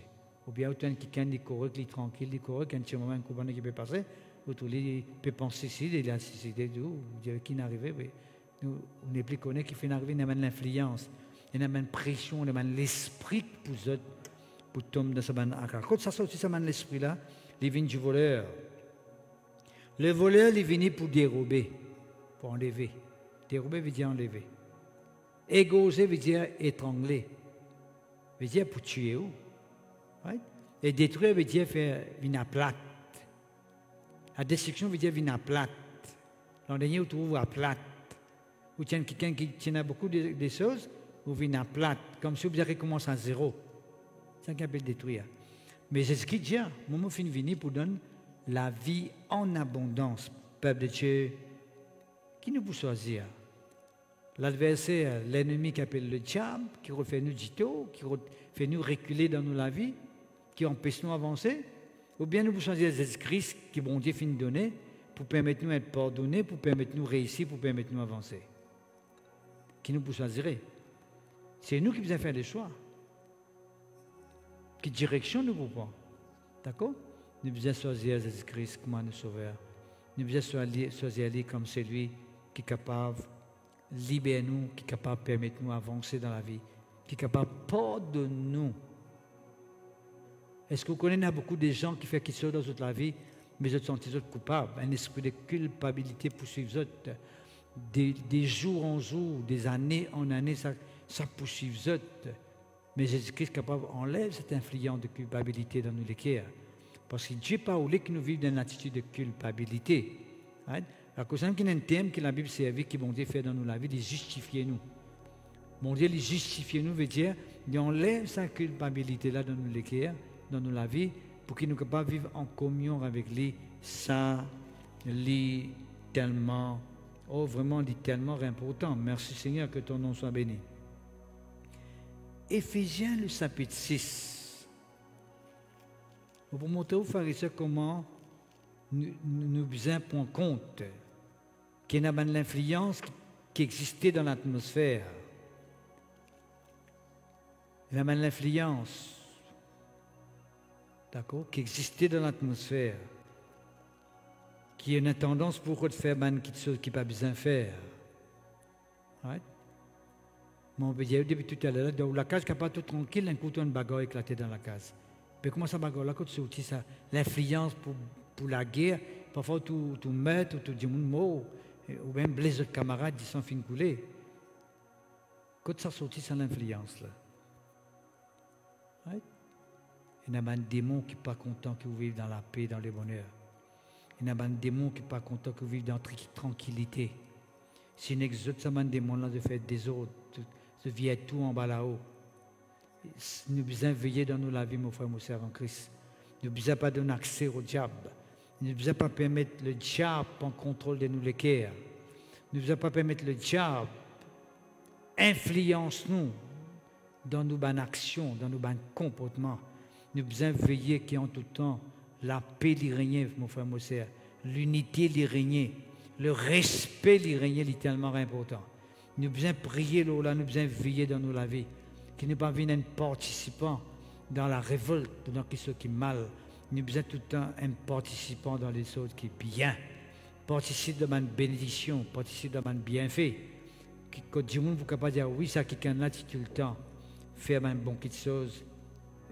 Ou bien autant qui est correct, qui est tranquille, qui est correct, quand il y a un moment qui peut passer, autour il peut penser ici, il a cité d'où, qui n'est arrivé, nous on n'est plus connus qui fait arriver, il y a l'influence, il y a une pression, il y a l'esprit pour tomber dans ce ban. Quand ça sort de l'esprit là, il vient du voleur. Le voleur, il vient pour dérober, pour enlever. Dérober veut dire enlever. Égauger veut dire étrangler, veut dire pour tuer. Right? Et détruire veut dire faire une plate. La destruction veut dire une plate. L'an dernier, vous trouvez à plate. Vous tenez quelqu'un qui tient beaucoup de choses, vous venez à plate, comme si vous avez recommencé à zéro. C'est ça qu'on appelle détruire. Mais c'est ce qui dit, mon mot fin venu pour donner la vie en abondance, peuple de Dieu, qui nous peut choisir. L'adversaire, l'ennemi qui appelle le diable, qui refait nous dito, qui fait nous reculer dans la vie, qui empêche nous d'avancer, ou bien nous pouvons choisir Jésus-Christ qui bon Dieu finit de donner pour permettre nous d'être pardonnés, pour permettre nous de réussir, pour permettre nous d'avancer. Qui nous peut choisir? C'est nous qui devons faire des choix. Quelle direction nous pouvons prendre? D'accord? Nous devons choisir Jésus-Christ comme un sauveur. Nous devons choisir lui comme celui qui est capable de libérer nous, qui est capable de permettre nous d'avancer dans la vie, qui est capable de pardonner nous. Est-ce que vous connaissez beaucoup de gens qui font quelque chose dans la vie, mais ils sont coupables, un esprit de culpabilité poursuit les autres, des jours en jours, des années en années, ça poursuit les autres. Mais Jésus-Christ est capable d'enlever cette influence de culpabilité dans nos cœurs. Parce que Dieu n'a pas voulu que nous vivions dans une attitude de culpabilité. Right? À cause qu'il y a un thème que la Bible servi, qui bon Dieu fait dans nous la vie, de justifier nous. Bon Dieu, justifier nous veut dire d'enlever sa culpabilité là dans nos cœurs, dans la vie, pour qu'il nous soit capable de vivre en communion avec lui. Ça, lui, tellement, vraiment, tellement important. Merci Seigneur, que ton nom soit béni. Éphésiens, le chapitre 6. Pour montrer aux pharisiens comment nous devons prendre compte qu'il y a une influence qui existait dans l'atmosphère. Il y a une influence, d'accord, qui existait dans l'atmosphère, qui a une tendance pour de faire quelque chose qui n'a pas besoin de faire. Right? On peut dire depuis tout à l'heure, dans la case qui n'est pas tout tranquille, un coup, une bagarre éclaté dans la case. Mais comment ça bagarre là, quand tu sortis ça, l'influence pour la guerre, parfois tout mettre, ou tout dire mot, ou même blesser d'autres camarades, ils sont fin couler. Quand ça sortit, ça l'influence là. Right? Il y a un démon qui n'est pas content que vous vivez dans la paix, dans le bonheur. Il y a un démon qui n'est pas content que vous vivez dans la tranquillité. Si une exode, ça m'a un démon là de faire des autres, de vivre tout en bas là-haut. Nous devons veiller dans nos vie, mon frère, mon sœur en Christ. Nous ne devons pas donner accès au diable. Nous ne devons pas permettre le diable en contrôle de nous les cœurs. Nous ne devons pas permettre le diable influence nous dans nos bonnes actions, dans nos bons comportements. Nous devons veiller qu'en tout temps, la paix l'y règne, mon frère, mon sœur. L'unité l'y règne. Le respect l'y règne est tellement important. Nous devons prier là, nous devons veiller dans nos vie. Qui ne pas venir un participant dans la révolte, dans quelque chose qui est mal. Nous devons tout le temps un participant dans les choses qui est bien. Participe de ma bénédiction, participe de mon bienfait. Quand du monde vous capable de dire oui, ça quelqu'un là tout le temps, faire un bon quelque chose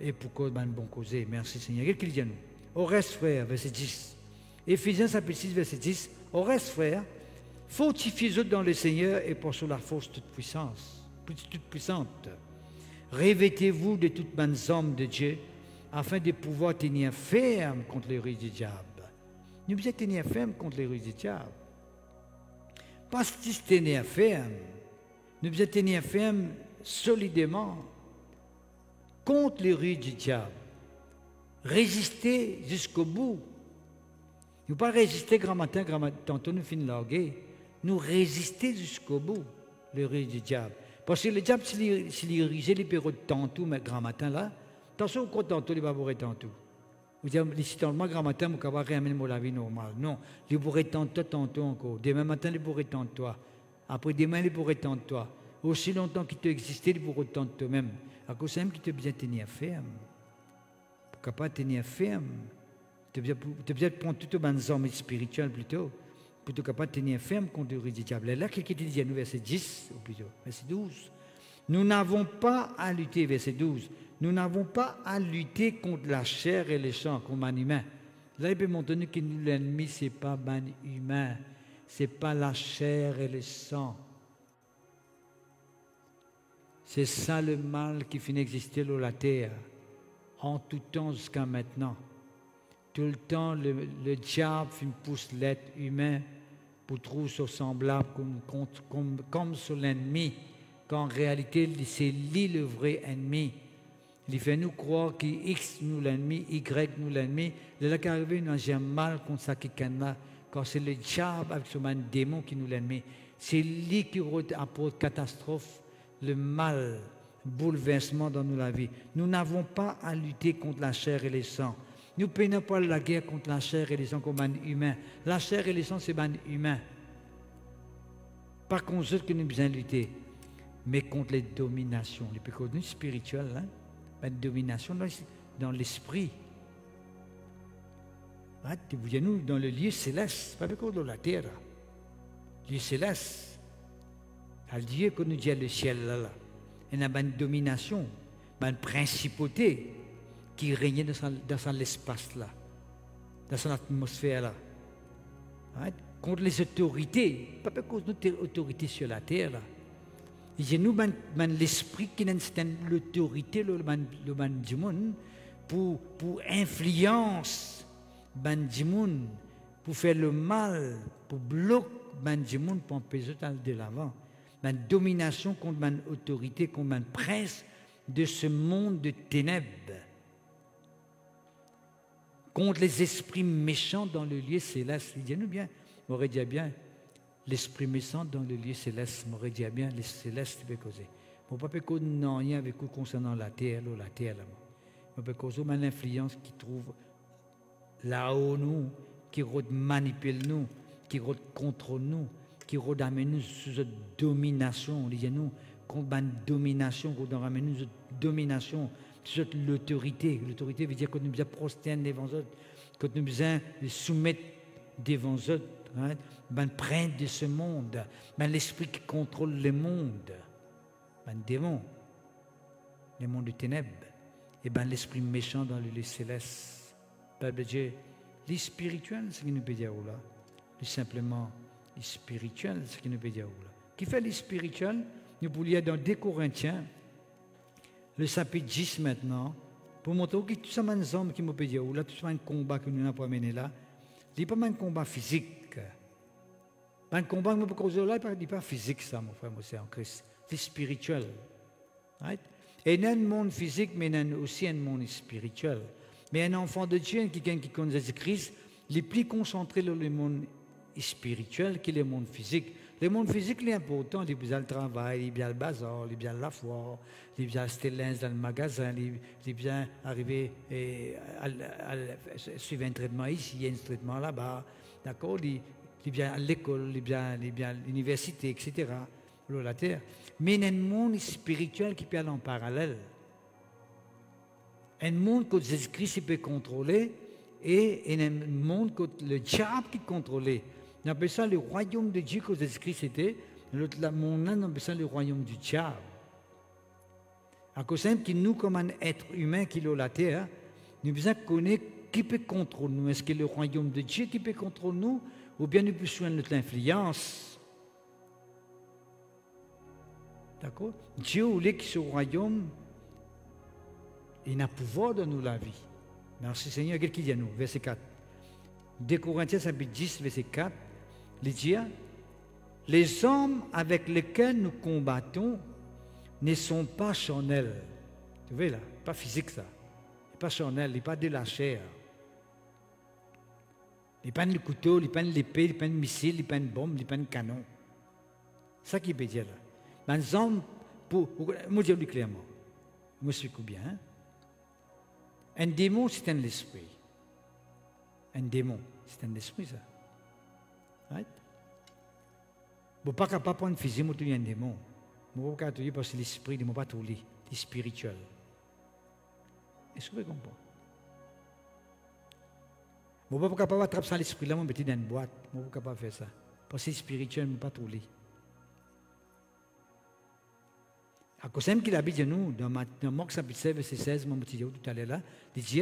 et pourquoi un bon causer. Merci Seigneur. Qu'est-ce qu'il dit à nous? Au reste, frère, verset 10. Éphésiens chapitre 6, verset 10. Au reste, frère, fortifiez-vous dans le Seigneur et pour sur la force toute puissance, toute puissante. Revêtez-vous de toutes bonnes armes de Dieu afin de pouvoir tenir ferme contre les ruses du diable. Nous devons tenir ferme contre les ruses du diable. Pas juste tenir ferme, nous devons tenir ferme solidement contre les ruses du diable. Résister jusqu'au bout. Nous ne pas résister grand matin, tantôt nous finissons larguer. Nous résister jusqu'au bout, les ruses du diable. Parce que le diable, s'il irigeait les périodes tantôt, mais grand matin là, Attention, quand tantôt, il va bourrer tantôt. Vous dites, ici, dans le grand matin, vous avez ramené la vie normale. Non, il bourrer tantôt encore. Demain matin, il bourrer tantôt. Après demain, il bourrer tantôt. Aussi longtemps qu'il t'a existé, il bourrer tantôt toi-même. À cause de ça, qu'il te bien tenir ferme. Pour capable tenir ferme. Tu as besoin de prendre tout le banzan spirituel plutôt. Pour être capable de tenir ferme contre le diable. Là, quelqu'un te dit, verset 10, ou plutôt, verset 12. Nous n'avons pas à lutter, verset 12. Nous n'avons pas à lutter contre la chair et le sang, comme un humain. Là, il peut montrer que l'ennemi, ce n'est pas un humain. Ce n'est pas la chair et le sang. C'est ça le mal qui finit d'exister sur la terre, en tout temps jusqu'à maintenant. Tout le temps, le diable pousse l'être humain pour trouver son semblable comme sur l'ennemi, qu'en réalité, c'est lui le vrai ennemi. Il fait nous croire que X nous l'ennemi, Y nous l'ennemi. Là qu'arrivé, nous avons mal contre ça qui là, quand c'est le diable avec son démon qui nous l'ennemi. C'est lui qui apporte catastrophe, le mal, bouleversement dans la vie. Nous n'avons pas à lutter contre la chair et le sang. Nous ne payons pas la guerre contre la chair et le sang comme un humain. La chair et le sang, c'est un humain. Pas contre ceux que nous besoin lutter, mais contre les dominations. Les plus connues spirituelles, hein? Une domination dans l'esprit. Vous voyez, nous, dans le lieu céleste, pas comme dans la terre. Le lieu céleste. Le Dieu que nous dit le ciel là. Il y a une domination, une principauté qui régnait dans l'espace là, dans son atmosphère là. Contre les autorités, pas cause de notre autorité sur la terre là. Il y a nous l'esprit qui est l'autorité le du monde pour influence du monde, pour faire le mal, pour bloquer du monde pour empêcher de l'avant. Une domination contre une autorité, contre un prince de ce monde de ténèbres. Contre les esprits méchants dans le lieu céleste. Il dit nous bien, on aurait dit bien. L'esprit méchant dans le lieu céleste, m'aurait dit bien, les célestes peut causer. Je ne peux pas causer rien avec vous concernant la terre là. Je peux causer une influence qui trouve là-haut nous, qui manipule nous, qui contrôle nous, qui ramène nous sous une domination. On dit nous, contre une domination, qu'on ramène nous sous une domination, sous l'autorité. L'autorité veut dire que nous besoin prosterner devant eux, que nous besoin soumettre devant eux. Ben prince de ce monde, ben l'esprit qui contrôle le monde, ben démon, le monde du ténèbres, et ben l'esprit méchant dans le lieu céleste. Peuple de Dieu, les spirituels, ce qui nous peut dire là, tout simplement les spirituels, ce qui nous peut dire là. Qui fait les spirituels? Nous pourrions lire dans 2 Corinthiens, le chapitre 10 maintenant, pour montrer que tout ça, les hommes qui nous peut dire là, tout ça, un combat que nous n'avons pas mené là, il n'est pas un combat physique. Un combat que nous pouvons là, il n'est pas physique, ça, mon frère, c'est en Christ. C'est spirituel. Right? Et il y a un monde physique, mais il y a aussi un monde spirituel. Mais un enfant de Dieu, qui connaît Jésus-Christ, il est plus concentré sur le monde spirituel que le monde physique. Le monde physique, il est important. Il y a le travail, il y a le bazar, il y a la foire, il y a le linge dans le magasin, il y a arriver à suivre un traitement ici, il y a un traitement là-bas. D'accord? Il y a l'école, il y a l'université, etc. La terre. Mais il y a un monde spirituel qui peut aller en parallèle. Un monde que Jésus-Christ peut contrôler et un monde que le diable qui contrôle. On appelle ça le royaume de Dieu que Jésus-Christ était. L'autre monde, on appelle ça le royaume du diable. À cause que nous, comme un être humain qui est sur la terre, nous devons connaître qui peut contrôler nous. Est-ce que le royaume de Dieu qui peut contrôler nous ou bien nous pouvons soigner notre influence? D'accord? Dieu voulait que ce royaume, il a pouvoir dans nous la vie. Merci Seigneur. Qu'est-ce qu'il dit à nous? Verset 4. 2 Corinthiens, chapitre 10, verset 4. Il dit, les hommes avec lesquels nous combattons ne sont pas charnels. Tu vois là? Pas physique ça. Pas charnel, il n'est pas de la chair. Il n'est pas de couteau, il n'est pas de l'épée, il n'est pas de missile, il n'est pas de bombe, il n'est pas de canon. C'est ça qu'il peut dire là. Les hommes, moi je dis clairement, moi je suis bien. Hein? Un démon, c'est un esprit. Un démon, c'est un esprit, ça. Right? Vous ne pouvez pas prendre physique, vous avez un démon. Vous ne pouvez pas dire parce que l'esprit, vous ne pouvez pas tout lire. C'est spirituel. Est-ce que vous comprenez? Vous ne pouvez pas attraper ça l'esprit là, vous mettez dans une boîte. Vous ne pouvez pas faire ça. Parce que c'est spirituel, vous ne pouvez pas tout lire. À cause même qu'il habite nous, dans Marc chapitre 7, verset 16, je dit tout à l'heure là, il dit,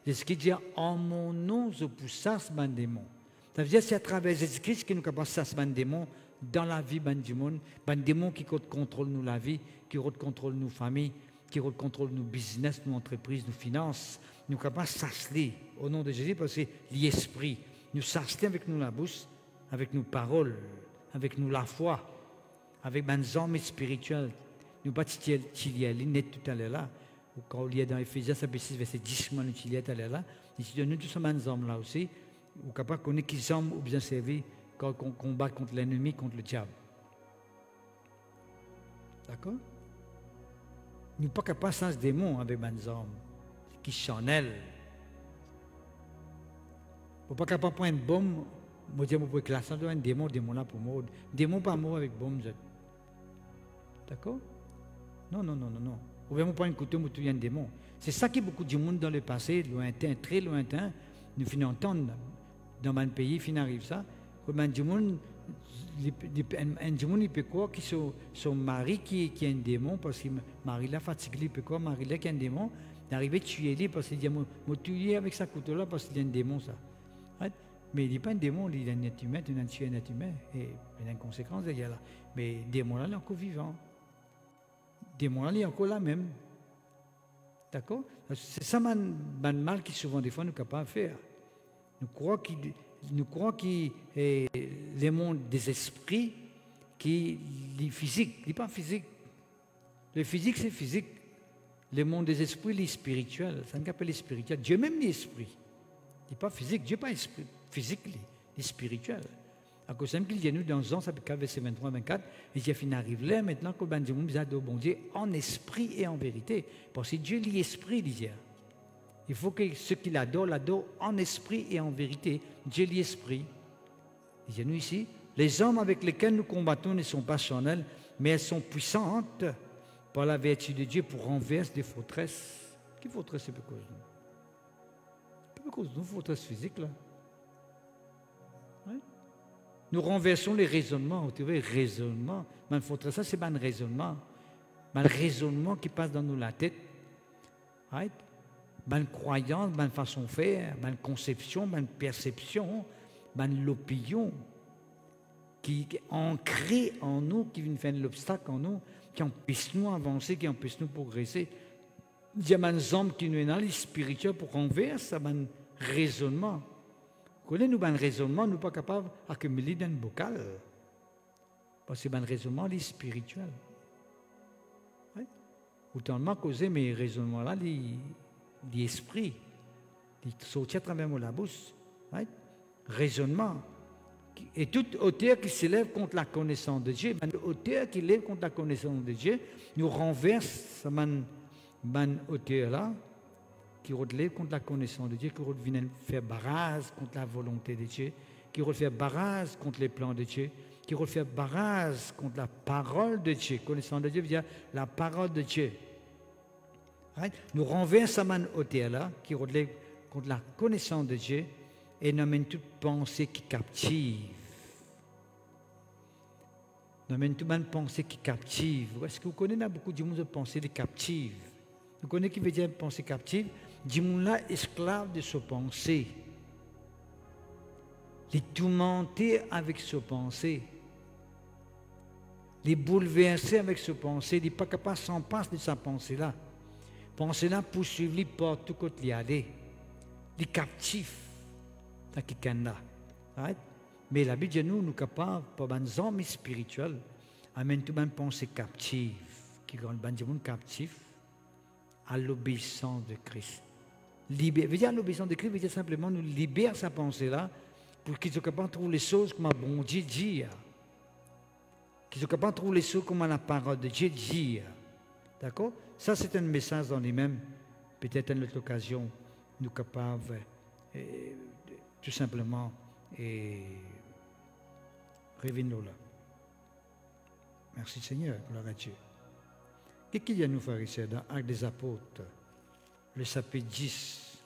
ce qui dit, en mon nom, je pousse ce démon. Ça veut dire que c'est à travers Jésus-Christ que nous pouvons passer ce démon dans la vie du monde, un démon qui contrôle nous la vie, qui contrôle nos familles, qui contrôle nos business, nos entreprises, nos finances. Nous sommes capables de s'asseler au nom de Jésus parce que l'esprit, nous s'asseler avec nous la bouche, avec nos paroles, avec nous la foi, avec nos hommes spirituels. Nous pas net tout à l'heure là, ou quand il y a dans Ephésiens chapitre 6 verset 10, nous utilisons tout à l'heure là, ici nous tous sommes des hommes là aussi, ou capable de connaître qui hommes ou bien servi quand on combat contre l'ennemi, contre le diable. D'accord? Nous ne sommes pas capables de sens démon avec des hommes qui chanel. Nous ne sommes pas capables de prendre une bombe, moi je peux classer un démon là pour moi. Démon pas mort avec bombe. D'accord? Non. Ou bien, on prend un couteau, on tue un démon. C'est ça qui beaucoup de monde dans le passé, lointain, très lointain, nous finissons entendre dans un pays, il arrive ça. Comme un démon, il peut croire que son mari qui est un démon, parce que Marie l'a fatigué, il peut croire Marie là qui est un démon, d'arriver à tuer lui parce qu'il dit, je tuer avec sa couteau là parce qu'il est un démon, ça. Right? Mais il n'est pas un démon, il est un être humain, il a tué un être humain, et il y a une conséquence derrière là. Mais le démon là, il est encore vivant. Démon là, il est encore là même. D'accord? C'est ça le mal qui souvent des fois nous sommes capables de faire. Nous croyons que le monde des esprits, qui est physique, il n'est pas physique. Le physique, c'est physique. Le monde des esprits, il est spirituel. Ça nous appelle spirituel. Dieu même l'esprit. Il n'est pas physique. Dieu n'est pas esprit, physique, il est spirituel. À cause même qu'il y a nous dans Jean chapitre 4, verset 23-24, et Dieu arrive là, maintenant que ben Dieu nous a bon Dieu en esprit et en vérité. Parce que Dieu est esprit, dit. Il faut que ceux qui l'adorent en esprit et en vérité. Dieu est esprit. Il y a nous ici, les hommes avec lesquels nous combattons ne sont pas charnels, mais elles sont puissantes par la vertu de Dieu pour renverser des forteresses. Quelle forteresse c'est pour cause de nous? C'est pour cause de nous, forteresse physique là. Nous renversons les raisonnements. Vous savez, raisonnement. Ça, c'est un raisonnement. Un raisonnement qui passe dans nous la tête. Right? Une croyance, une façon de faire, une conception, une perception, une opinion qui est ancrée en nous, qui vient faire l'obstacle en nous, qui empêche nous avancer, qui empêche nous progresser. Il y a des hommes qui nous sont spirituels pour renverser un raisonnement. Nous un raisonnement, nous ne sommes pas capables d'accumuler dans un bocal. Parce que un raisonnement est spirituel. Oui? Autant de causé, mais raisonnement-là, l'esprit, il sortit à travers la bouche. Oui? Raisonnement. Et toute hauteur qui s'élève contre la connaissance de Dieu, une hauteur qui s'élève contre la connaissance de Dieu, nous renverse cette hauteur-là, qui relève contre la connaissance de Dieu, qui revient faire barrage contre la volonté de Dieu, qui revient faire barrage contre les plans de Dieu, qui revient faire barrage contre la parole de Dieu. Connaissance de Dieu veut dire la parole de Dieu. Right? Nous renversons cette hauteur-là, qui relève contre la connaissance de Dieu, et nous amène toute pensée qui captive. Nous amène toute pensée qui captive. Est-ce que vous connaissez beaucoup de monde de pensée captive? Vous connaissez qui veut dire pensée captive? Du monde là, esclave de sa pensée. Les tourmenter avec sa pensée. Les bouleverser avec sa pensée. Il n'est pas capable de s'en passer de sa pensée-là. Pensée-là poursuivre les partout quand il y aller. Les captifs. Dans qui là. Right? Mais la Bible dit nous sommes capables, par des hommes spirituels, d'amener toute une pensée captive. Qui rend le monde captif à l'obéissance de Christ. Veut dire l'obéissance de Christ, veut dire simplement nous libérer sa pensée-là pour qu'ils soient capables de trouver les choses comme bon Dieu dit. Qu'ils soient capables de trouver les choses comme la parole de Dieu dit. D'accord? Ça, c'est un message dans lui-même peut-être à notre occasion, nous capables tout simplement et revenons là. Merci Seigneur, gloire à Dieu. Qu'est-ce qu'il y a nous faire ici dans Actes des Apôtres, le chapitre 10.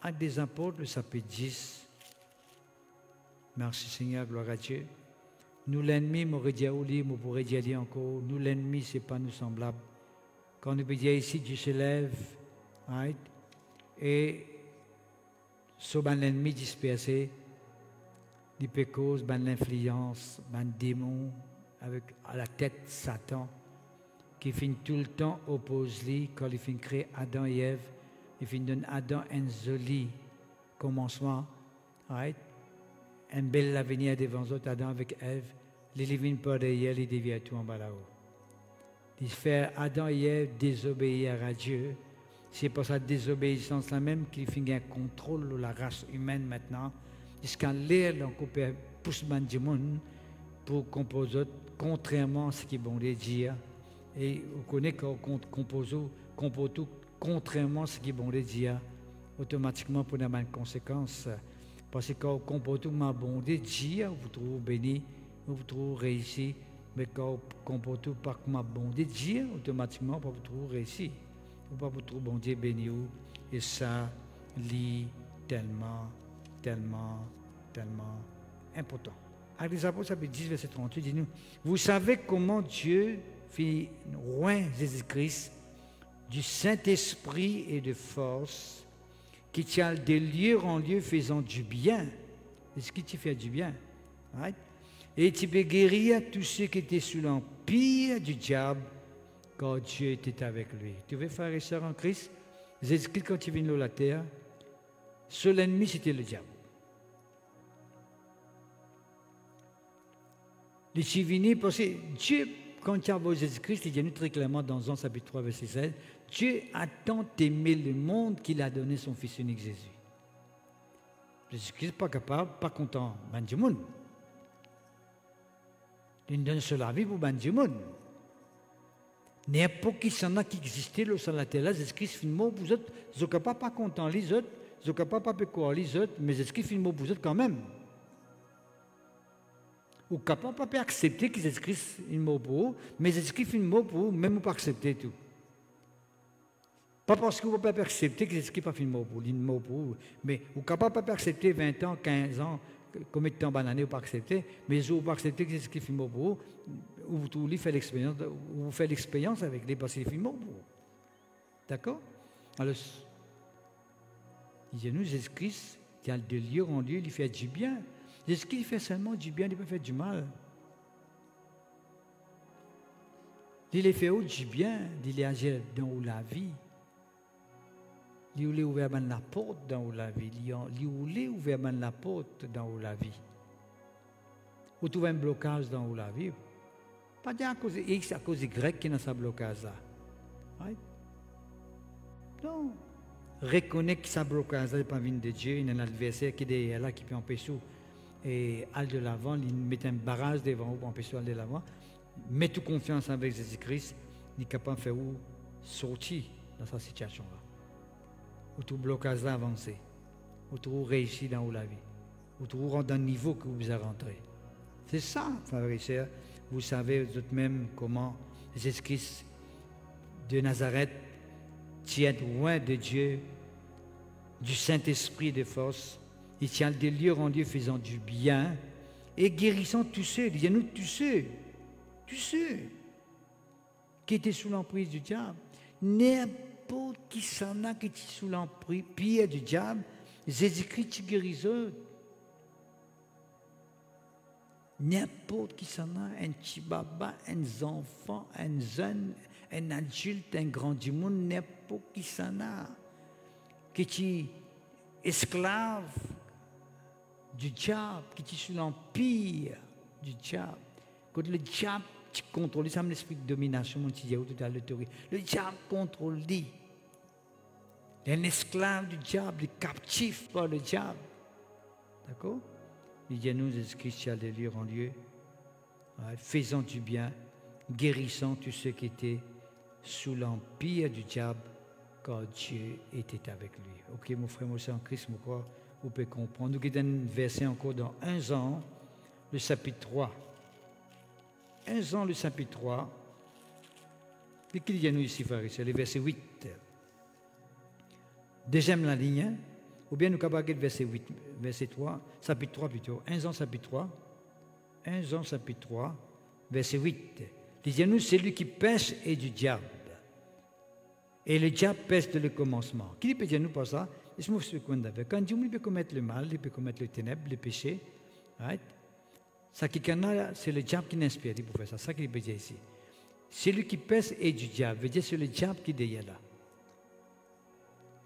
Actes des Apôtres, le chapitre 10. Merci Seigneur, gloire à Dieu. Nous l'ennemi, m'aurait dit au lit, moi pourrais dire encore, nous l'ennemi, ce n'est pas nous semblable. Quand nous dire ici, Dieu se lève, right? Et sur l'ennemi dispersé, il peut cause l'influence, le démon, avec à la tête Satan, qui finit tout le temps oppose-lui, quand il finit créer Adam et Ève, il finit donner Adam un joli commencement, right? Un bel avenir devant eux, Adam avec Ève, les livres par derrière, ils dévient tout en bas là-haut. Il fait Adam et Ève désobéir à Dieu. C'est pour sa désobéissance là même qu'il finit un contrôle de la race humaine maintenant. Jusqu'à l'air, on peut pousser du monde pour composer contrairement à ce qui est bon de dire. Et on connaît qu'on compose tout contrairement à ce qui est bon de dire, automatiquement pour avoir une conséquence. Parce que quand on compose tout bon de dire, vous trouvez béni, vous trouvez réussi. Mais quand on compose tout par bon de dire, automatiquement, vous trouvez réussi. Vous ne trouvez bon Dieu béni. Et ça, lit tellement important. Actes des Apôtres, chapitre 10, verset 38, dit-nous, vous savez comment Dieu fit loin Jésus-Christ du Saint-Esprit et de force, qui tient de lieu en lieu faisant du bien. Est-ce que tu fais du bien? Right? Et tu peux guérir tous ceux qui étaient sous l'empire du diable quand Dieu était avec lui. Tu veux, frères et sœurs en Christ, Jésus-Christ, quand il vient sur la terre, seul ennemi, c'était le diable. Il est venu parce que Dieu, quand il a envoyé Jésus-Christ, il dit très clairement dans Jean chapitre 3, verset 16, Dieu a tant aimé le monde qu'il a donné son Fils unique Jésus. Jésus-Christ n'est pas capable, pas content, ben du monde. Il donne sur la vie pour ben du monde. N'importe qui s'en a qui existait sur la terre, Jésus-Christ fait mot pour vous autres, ils sont capables pas content les autres, ils sont capables pas quoi les autres, mais Jésus-Christ fait mot pour vous autres quand même. Ou capable pas accepter que Jésus-Christ fait mot pour vous, mais Jésus-Christ fait mot pour vous, même vous pas accepter tout. Pas parce que vous ne pouvez pas accepter que Jésus-Christ n'a pas fait mot pour vous, mais vous ne pouvez pas accepter 20 ans, 15 ans, combien de temps banane vous pas accepter, mais vous ne pouvez pas accepter que Jésus-Christ fait mot pour vous, ou vous faites l'expérience avec lui parce qu'il fait mot pour vous. D'accord? Alors, disons-nous, Jésus-Christ, il a de lieu en lieu, il fait du bien. Jésus-Christ fait seulement du bien, il ne peut pas faire du mal. Il fait du bien, il agit dans la vie. Il a ouvert la porte dans la vie. Il a ouvert la porte dans la vie. Vous trouvez un blocage dans la vie. Pas dire à cause de X, à cause de Y qui n'a pas ce blocage-là. Right? Non. Reconnaître que ce blocage-là n'est pas venu de Dieu. Il y a un adversaire qui est là qui peut empêcher et aller de l'avant. Il met un barrage devant vous pour empêcher d'aller de l'avant. Mettez confiance avec Jésus-Christ. Il est capable de faire sortir dans cette situation-là. Vous trouvez blocage là avancé. Vous trouvez réussi dans la vie. Vous trouvez rentrer dans le niveau que vous avez rentré. C'est ça, frères et sœurs. Vous savez vous-même comment Jésus-Christ de Nazareth tient loin de Dieu, du Saint-Esprit de force. Il tient de lieu en lieu faisant du bien et guérissant tous ceux, disons-nous tous ceux qui étaient sous l'emprise du diable. N'importe qui s'en a qui est sous l'emprise du diable, Jésus-Christ guérit eux. N'importe qui s'en a, un petit baba, un enfant, un jeune, un adulte, un grand du monde, n'importe qui s'en a, qui est esclave du diable, qui est sous l'empire du diable. Quand le diable contrôle, ça me l'esprit de domination, mon petit tout à l'autorité. Le diable contrôle lui. Il est un esclave du diable, il est captif par le diable. D'accord? Il dit à nous, Jésus-Christ, de lieu en lieu, faisant du bien, guérissant tous ceux qui étaient sous l'empire du diable, car Dieu était avec lui. Ok, mon frère, mon en Christ, mon croix, vous pouvez comprendre. Nous avons un verset encore dans 1 Jean, le chapitre 3. 1 Jean, le chapitre 3. Et qu'il y a nous ici, frère, c'est le verset 8. Deuxième la ligne, hein? Ou bien nous avons le verset 8, verset 3, chapitre 3 plutôt. 1 Jean, chapitre 3. 1 Jean, chapitre 3, verset 8. Disons-nous, celui qui pêche est du diable. Et le diable pêche dès le commencement. Qui peut dire nous par ça? Quand Dieu peut commettre le mal, il peut commettre le ténèbre, le péché. Right? Ça qui c'est le diable qui l'inspire pour faire ça. C'est ça qu'il peut dire ici. Celui qui pêche est du diable. Veut dire c'est le diable qui est derrière là.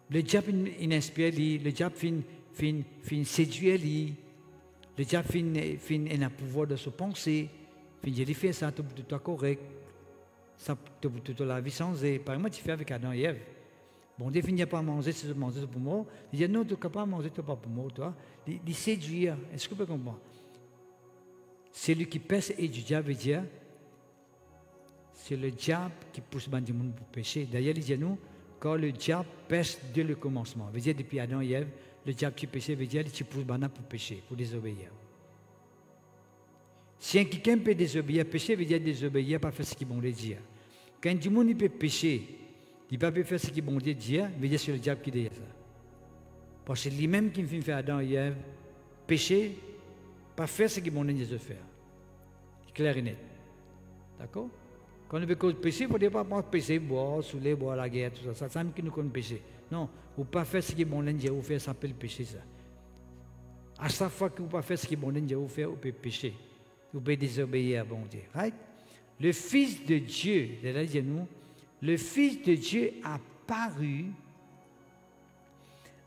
Le diable il inspire, le diable fin séduire, le diable fin un pouvoir de se penser, fin il fait ça tout correct. Ça toute la vie changée. Par exemple, tu fais avec Adam et Ève. Bon, Dieu finit pas à manger, c'est manger pour moi. Il dit non, tu ne peux pas manger, tu pas pour moi, toi. Il séduire. Est-ce que vous pouvez comprendre? Celui qui pêche et du diable veut dire, c'est le diable qui pousse du monde pour pécher. D'ailleurs, il dit nous, quand le diable pêche dès le commencement, veut dire depuis Adam et Ève, le diable qui péché veut dire qu'il pousse pour pécher, pour désobéir. Si quelqu'un peut désobéir, pécher veut dire désobéir, pas faire ce qu'il bon dire. Quand du monde peut pécher, il ne peut pas faire ce qu'il bon dire, veut dire c'est le diable qui dit ça. Parce que c'est lui-même qui me fait Adam et Ève pécher, pas faire ce qu'il bon dire de faire. C'est clair et net. D'accord? Quand on veut cause péché, il ne faut pas pécher, boire, saouler, boire la guerre, tout ça. Ça semble que nous connaissons péché. Non, vous ne pouvez pas faire ce qui est bon dire, vous faire ça s'appelle péché ça. À chaque fois que vous ne pouvez pas faire ce qui est bon dire, vous faire, vous pouvez pécher. Vous pouvez désobéir à bon Dieu. Right? Le Fils de Dieu, le Fils de Dieu a paru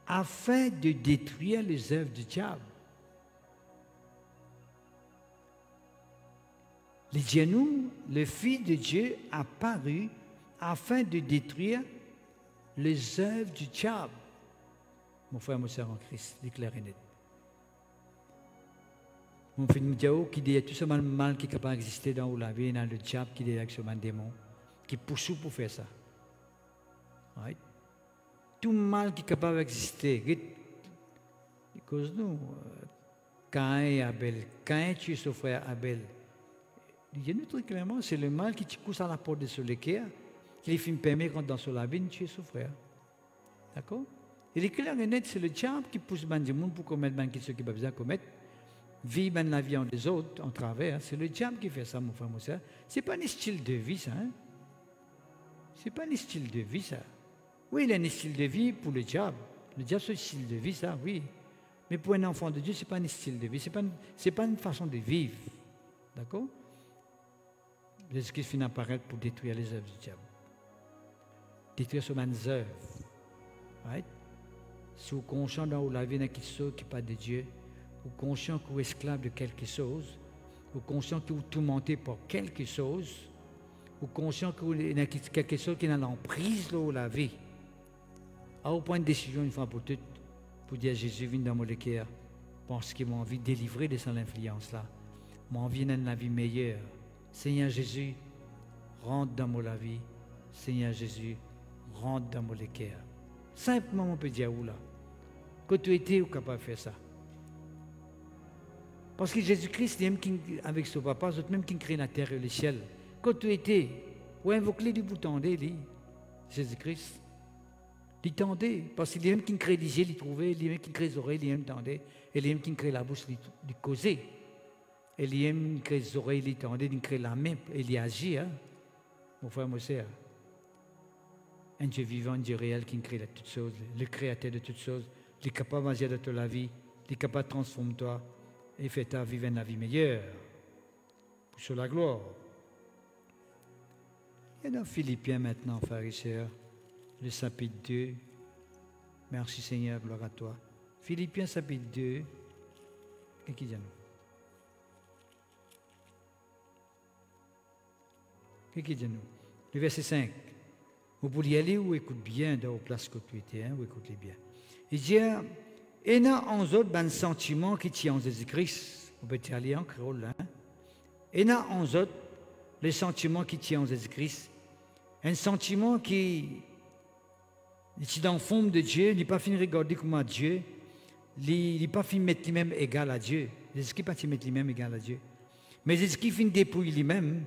afin de détruire les œuvres du diable. Disons-nous, le Fils de Dieu a paru afin de détruire les œuvres du diable. Mon frère, mon soeur en Christ, c'est clair et net. Mon frère Diao qui dit tout ce mal qui est capable d'exister dans la vie, dans le diable qui est avec ce démon, qui pousse pour faire ça. Right? Tout mal qui est capable d'exister. Cause nous, Caïn et Abel, Caïn tue son frère Abel. Dis-nous très clairement, c'est le mal qui te pousse à la porte de ce l'équerre, qui les films permet quand dans la vie de tuer son frère. D'accord? Et les clairs et net, c'est le diable qui pousse le monde pour commettre ce qu'il n'a pas besoin de commettre. Vivre la vie en des autres, en travers. C'est le diable qui fait ça, mon frère, mon soeur. Ce n'est pas un style de vie, ça. Hein? Ce n'est pas un style de vie, ça. Oui, il a un style de vie pour le diable. Le diable, c'est un style de vie, ça, oui. Mais pour un enfant de Dieu, ce n'est pas un style de vie. Ce n'est pas une façon de vivre. D'accord? Jésus-Christ finit apparaître pour détruire les œuvres du diable. Détruire ce man's œuvres. Right? Si vous êtes conscient dans la vie d'un quelque chose qui n'est pas de Dieu, vous êtes conscient que vous êtes esclave de quelque chose, vous êtes conscient que vous êtes tourmenté par quelque chose, vous êtes conscient que vous avez quelque chose qui est dans l'emprise de la vie. À vous prendre une décision une fois pour toutes, pour dire Jésus vient dans mon cœur, parce qu'il m'a envie de délivrer de son influence-là. M'a envie d'une la vie meilleure. Seigneur Jésus, rentre dans mon la vie. Seigneur Jésus, rentre dans mon cœur. Simplement, on peut dire où là. Que tu étais ou capable de faire ça. Parce que Jésus-Christ, même avec son papa, c'est même qui crée la terre et le ciel. Quand tu étais, ou invoquer du bout tendez, Jésus-Christ. Il tendait, parce qu'il est même qui crée les yeux, il trouvait, il est même qui crée les oreilles, il même tendait, et il est même qui crée la bouche, il causait. Et il est même qui crée les oreilles, il tendait, il crée la main, et il agit, hein. Mon frère, mon soeur. Un Dieu vivant, un Dieu réel qui crée toutes choses, le créateur de toutes choses, il est capable d'agir dans ta vie, il est capable de transformer toi et faire ta vivre une vie meilleure. Pour la gloire. Et dans Philippiens maintenant, frères et sœurs, le chapitre 2. Merci Seigneur, gloire à toi. Philippiens chapitre 2. Qu'est-ce qu'il dit à nous? Qu'est-ce qu'il dit à nous? Le verset 5. Vous pouvez y aller ou écoute bien dans vos places que tu étais, hein, ou écoutez bien. Il dit, et non en autres, ben sentiment qui tient en Jésus-Christ. Vous pouvez y aller en créole, là. Hein? Et non en autres, les sentiments qui tient en Jésus-Christ. Un sentiment qui Si dans la forme de Dieu, il n'est pas fini de regarder comment Dieu, il n'est pas fini de mettre lui-même égal à Dieu. Jésus-Christ n'est pas fini de mettre lui-même égal à Dieu. Mais Jésus-Christ finit de dépouiller lui-même,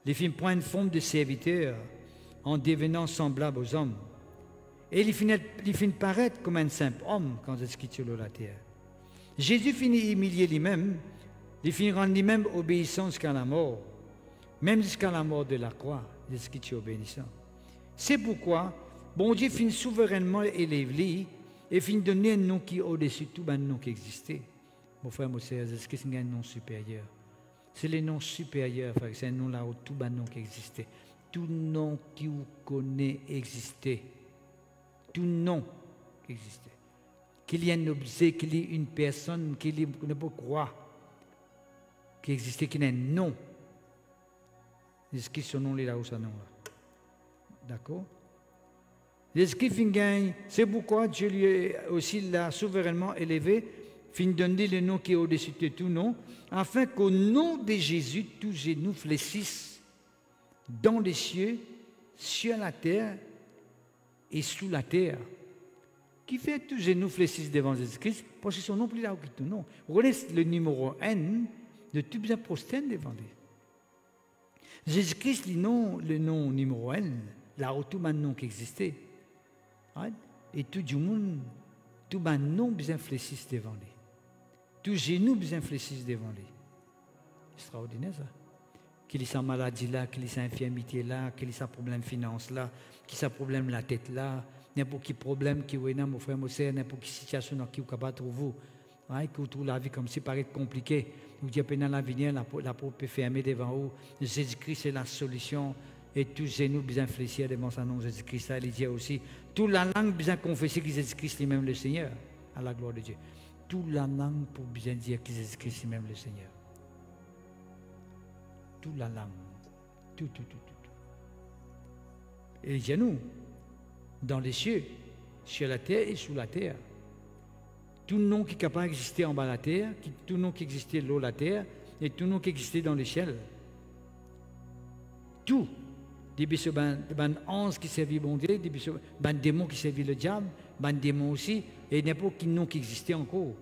il finit de prendre une forme de serviteur en devenant semblable aux hommes. Et il finit de paraître comme un simple homme quand Jésus-Christ est sur la terre. Jésus finit d'humilier lui-même, il finit de rendre lui-même obéissant jusqu'à la mort, même jusqu'à la mort de la croix, Jésus-Christ est obéissant. C'est pourquoi bon Dieu finit souverainement élevé et finit de donner un nom qui est au-dessus de tout un nom qui existait. Mon frère, mon sœur, Jésus-Christ est un nom supérieur. C'est le nom supérieur, frère. C'est un nom là où tout un nom qui existait. Tout nom qui vous connaît existait. Tout nom qui existait. Qu'il y ait un objet, qu'il y ait une personne, qu'il y ait ne peut croire qui existait, qu'il y ait un nom. Jésus-Christ, son nom est là où son nom là. D'accord? Jésus-Christ, c'est pourquoi Dieu lui aussi l'a souverainement élevé, fin de donner le nom qui est au-dessus de tout nom, afin qu'au nom de Jésus, tous genoux fléchissent dans les cieux, sur la terre et sous la terre. Qui fait tous genoux fléchissent devant Jésus-Christ, parce que son nom plus là que tout nom. Vous connaissez le numéro N de tout bien prosterne devant lui. Jésus-Christ, le nom numéro N, là où tout un nom qui existait. Et tout le monde, tout le nom bien fléchissent devant lui. Tout genou bien fléchissent devant lui. Extraordinaire ça. Qu'il y ait sa maladie là, qu'il y ait sa infirmité là, qu'il y ait sa problème finance là, qu'il y ait sa problème la tête là, n'importe quel problème qui est là, mon frère, mon sœur, n'importe quelle situation qui est capable de trouver. Que vous trouvez la vie comme si paraît compliqué. Vous dites pendant l'avenir, la porte peut fermer devant vous. Jésus-Christ c'est la solution. Et tous genou bien fléchis devant son nom Jésus-Christ. Il dit aussi, toute la langue bien confesser que Jésus-Christ lui-même le Seigneur, à la gloire de Dieu. Toute la langue pour bien dire que Jésus-Christ lui-même le Seigneur. Toute la langue. Tout. Et il dit à nous, dans les cieux, sur la terre et sous la terre. Tout nom qui est capable d'exister en bas de la terre, tout nom qui existait l'eau, la terre, et tout nom qui existait dans les ciels. Tout. Des anges qui servent bon Dieu, des démons qui servent le diable, des démons aussi, et n'importe quel nom qui existait encore,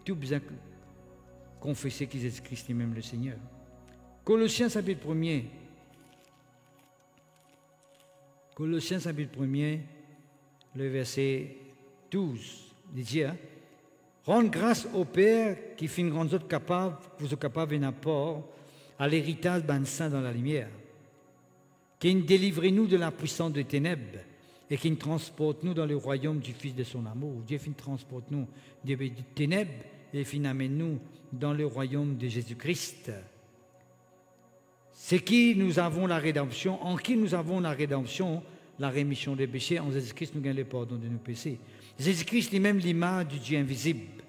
tout besoin confesser que Jésus-Christ est même le Seigneur. Colossiens chapitre 1er. Colossiens chapitre 1er, le verset 12, il dit, rendre grâce au Père qui fait une rendre capable, vous êtes capable d'un apport à l'héritage d'un saint dans la lumière, qui nous délivre-nous de la puissance des ténèbres et qui nous transporte nous dans le royaume du Fils de son amour. Dieu finit transporte nous des ténèbres et finit amène nous dans le royaume de Jésus-Christ. C'est qui nous avons la rédemption, en qui nous avons la rédemption, la rémission des péchés. En Jésus-Christ, nous gagnons le pardon de nos péchés. Jésus-Christ lui-même l'image du Dieu invisible.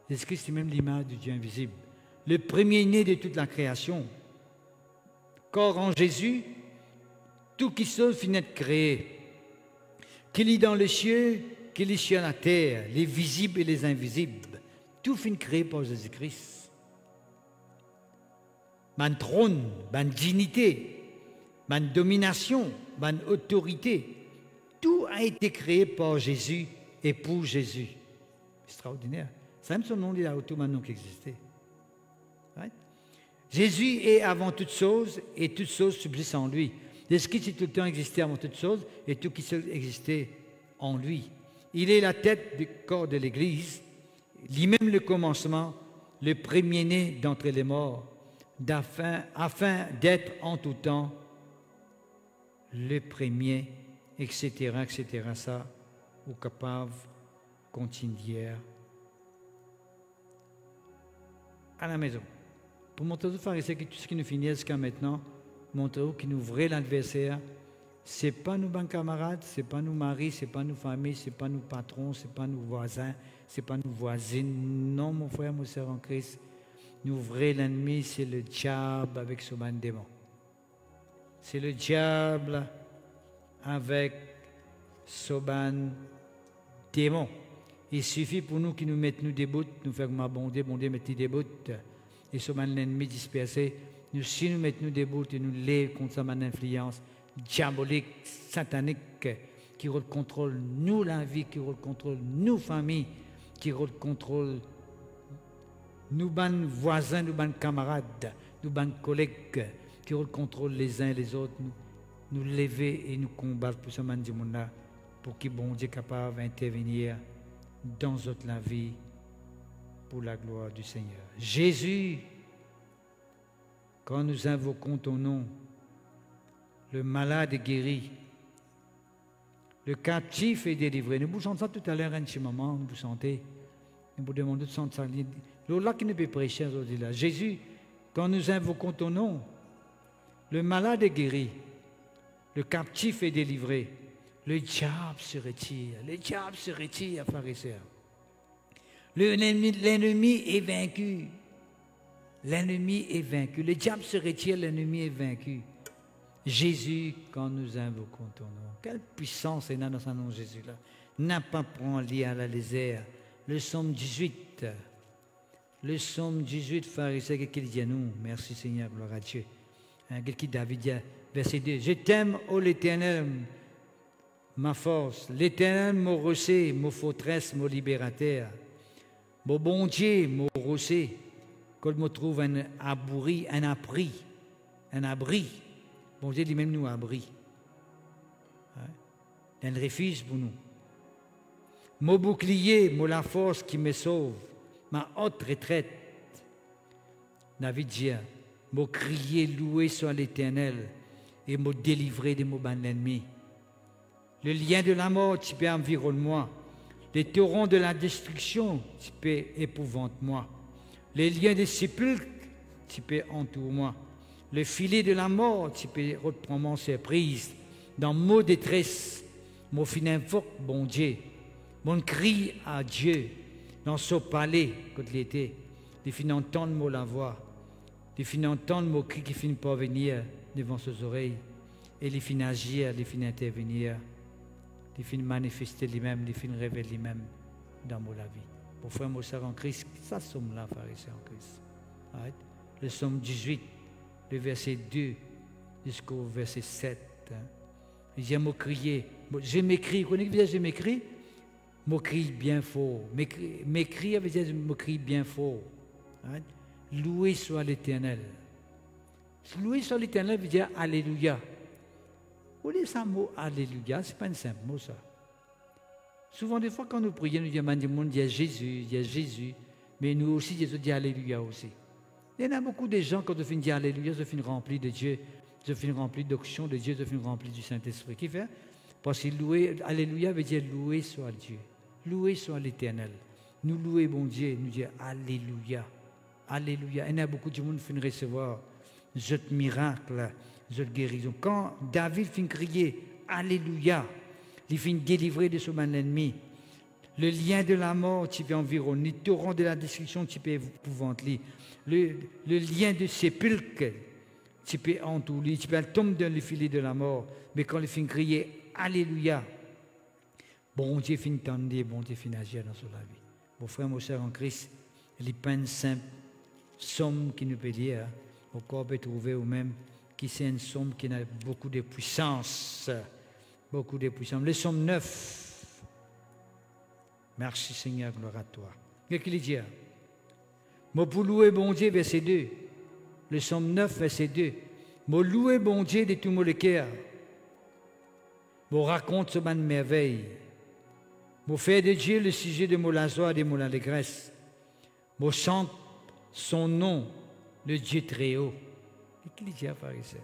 Jésus-Christ lui-même l'image du Dieu invisible. Le premier-né de toute la création. Car en Jésus, tout qui soit finit de créer. Qu'il y ait dans les cieux, qu'il y ait sur la terre, les visibles et les invisibles. Tout finit créé par Jésus-Christ. Man trône, man dignité, man domination, man autorité. Tout a été créé par Jésus et pour Jésus. Extraordinaire. C'est même son nom, il a tout maintenant qui existait. Right? Jésus est avant toute chose et toute chose subsiste en lui. Jésus-Christ a tout le temps existé avant toute chose et tout qui existait en lui. Il est la tête du corps de l'Église, lui-même le commencement, le premier-né d'entre les morts, afin d'être en tout temps le premier, etc., etc. Ça, ou capable, continuer à la maison. Pour montrer aux pharisiens que tout ce qui nous finit jusqu'à maintenant, montrer qui nous vrai l'adversaire, ce n'est pas nos bons camarades, ce n'est pas nos maris, ce n'est pas nos familles, ce n'est pas nos patrons, ce n'est pas nos voisins, ce n'est pas nos voisines. Non, mon frère, mon sœur en Christ, nous vrai l'ennemi, c'est le diable avec son démon. C'est le diable avec son démon. Il suffit pour nous qui nous mettent nous des bouts, nous faire bon Dieu, mettez des bouts, et son l'ennemi dispersé. Nous, si nous mettons des bouts et nous lèvons contre sa influence diabolique, satanique, qui contrôle nous la vie, qui contrôle nous familles, qui contrôle nous ban voisins, nous ban camarades, nous ban collègues, qui contrôle les uns et les autres, nous lever et nous combattre pour ce monde-là, pour que bon Dieu capable d'intervenir dans notre la vie pour la gloire du Seigneur. Jésus, quand nous invoquons ton nom, le malade est guéri, le captif est délivré. Nous vous chantons ça tout à l'heure, un petit moment, vous sentez, nous vous demandons de chanter ça. Là qui ne peut prêcher aujourd'hui là. Jésus, quand nous invoquons ton nom, le malade est guéri, le captif est délivré, le diable se retire, frères et sœurs. L'ennemi est vaincu. L'ennemi est vaincu. Le diable se retire, l'ennemi est vaincu. Jésus, quand nous invoquons ton nom, quelle puissance est dans ce nom de Jésus-là. N'a pas pris lié à la lésère. Le psaume 18. Le psaume 18, frères et sœurs, qu'est-ce qu'il dit à nous? Merci Seigneur, gloire à Dieu. Qu'est-ce que David dit? Verset 2. Je t'aime, ô l'Éternel, ma force. L'Éternel, mon rocher, mon forteresse, mon libérateur. Mon bon Dieu, mon rocher. Quand je trouve un abri. Bon Dieu lui-même nous abri. Un refuge pour nous. Mon bouclier, mon la force qui me sauve, ma haute retraite. David dit, mon crier, loué soit l'Éternel, et me délivrer de mon ban ennemi. Le lien de la mort, tu peux environne-moi. Les torrents de la destruction, tu peux épouvante-moi. Les liens des sépulcres, tu peux entoure-moi. Le filet de la mort, tu peux reprendre mon surprise. Dans mon détresse, mon fin invoque, bon Dieu. Mon cri à Dieu, dans ce palais, quand il était, il finit entendre mon la voix. Il finit entendre mon cri qui finit pas venir devant ses oreilles. Et il finit agir, il finit intervenir. Il finit manifester lui-même, il finit révéler lui-même dans mon la vie. Pour frère, mon sœur en Christ, ça somme là, frère et sœur en Christ. Right? Le psaume 18, le verset 2 jusqu'au verset 7. Il dit à me crier. Je m'écris, vous connaissez je m'écris? Me crie bien fort. M'écrit veut dire me crie bien fort. Right? Loué soit l'Éternel. Loué soit l'Éternel veut dire Alléluia. Vous voyez ça mot Alléluia, ce n'est pas un simple mot ça. Souvent des fois quand nous prions, nous disons Jésus, il y a Jésus, mais nous aussi Jésus dit Alléluia aussi. Il y en a beaucoup de gens quand ils finissent dire Alléluia, ils finissent remplis de Dieu, ils finissent remplis d'onction de Dieu, ils finissent remplis du Saint-Esprit. Qui fait? Parce que louer, Alléluia veut dire loué soit Dieu, loué soit l'Éternel. Nous louer bon Dieu, nous dire Alléluia, Alléluia. Il y en a beaucoup de monde qui finissent recevoir ce miracle, cette guérison. Quand David finit crier Alléluia, il finit délivrer de son ennemi. Le lien de la mort, tu peux environner. Le torrent de la destruction, tu peux épouvanter. Le lien de sépulcre, tu peux entourer. Tu peux tomber dans le filet de la mort. Mais quand il finit crier Alléluia, bon Dieu finit tendre, bon Dieu finit agir dans son vie. Mon frère, mon soeur en Christ, il n'y a pas une simple somme qui nous peut dire, au corps peut trouver ou même qui c'est une somme qui a beaucoup de puissance. Beaucoup de puissance. Le psaume 9. Merci Seigneur, gloire à toi. Qu'est-ce qu'il dit? Moi pour louer bon Dieu, verset 2. Le psaume 9, verset 2. Moi louer bon Dieu de tout mon cœur. Moi raconte ce ban de merveille. Moi faire de Dieu le sujet de mon joie et de mon allégresse. Moi chante son nom, le Dieu très haut. Qu'est-ce qu'il dit, frère et sœur?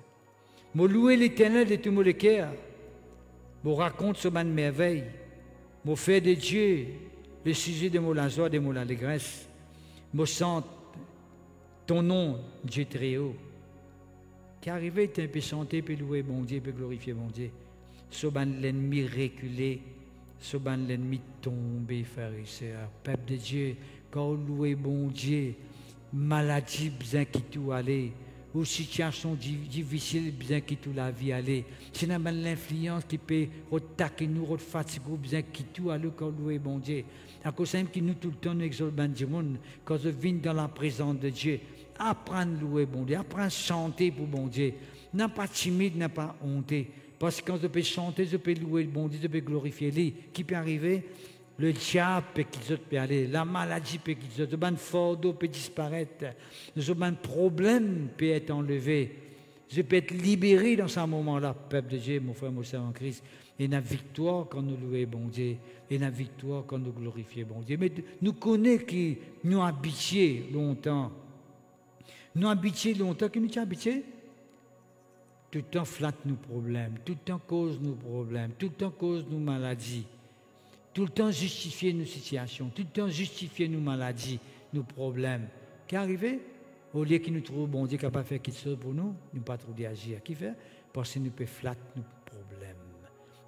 Moi louer l'Éternel de tout mon cœur. Moi raconte ce ban de merveille. Moi faire de Dieu le sujet de mon joie et de mon allégresse. Moi chante ton nom, Dieu très haut. Qui arrivé, tu peux chanter, peut louer bon Dieu, peut glorifier bon Dieu. Ce ban l'ennemi reculé, ce ban l'ennemi tombé, frère et sœur. Peuple de Dieu, quand on loue bon Dieu, maladie, bien qui tout aller. Ou situation difficile, bien qui tout la vie aller. C'est l'influence qui peut attaquer nous, fatiguer, bien qui tout aller quand louer bon Dieu. À cause de qui nous tout le temps nous exaltons du monde, quand je viens dans la présence de Dieu, apprendre à louer bon Dieu, apprendre à chanter pour bon Dieu. N'a pas timide, n'a pas honte. Parce que quand je peux chanter, je peux louer le bon Dieu, je peux glorifier lui. Qui peut arriver? Le diable peut qu'il peut aller, la maladie peut qu'il peut, le fardeau peut disparaître, le problème peut être enlevé. Je peux être libéré dans ce moment-là, peuple de Dieu, mon frère, mon soeur en Christ. Et la victoire quand nous louons bon Dieu, et la victoire quand nous glorifions bon Dieu. Mais nous connaissons qui nous habitués longtemps. Nous habitués longtemps, qui nous sommes habitués? Tout le temps flatte nos problèmes, tout le temps cause nos problèmes, tout le temps cause nos maladies. Tout le temps justifier nos situations, tout le temps justifier nos maladies, nos problèmes. Qu'est arrivé? Au lieu qu'il nous trouve, bon Dieu, capable de faire quelque chose pour nous, nous pas trop d'agir. Qui fait? Parce que nous pouvons flatter nos problèmes.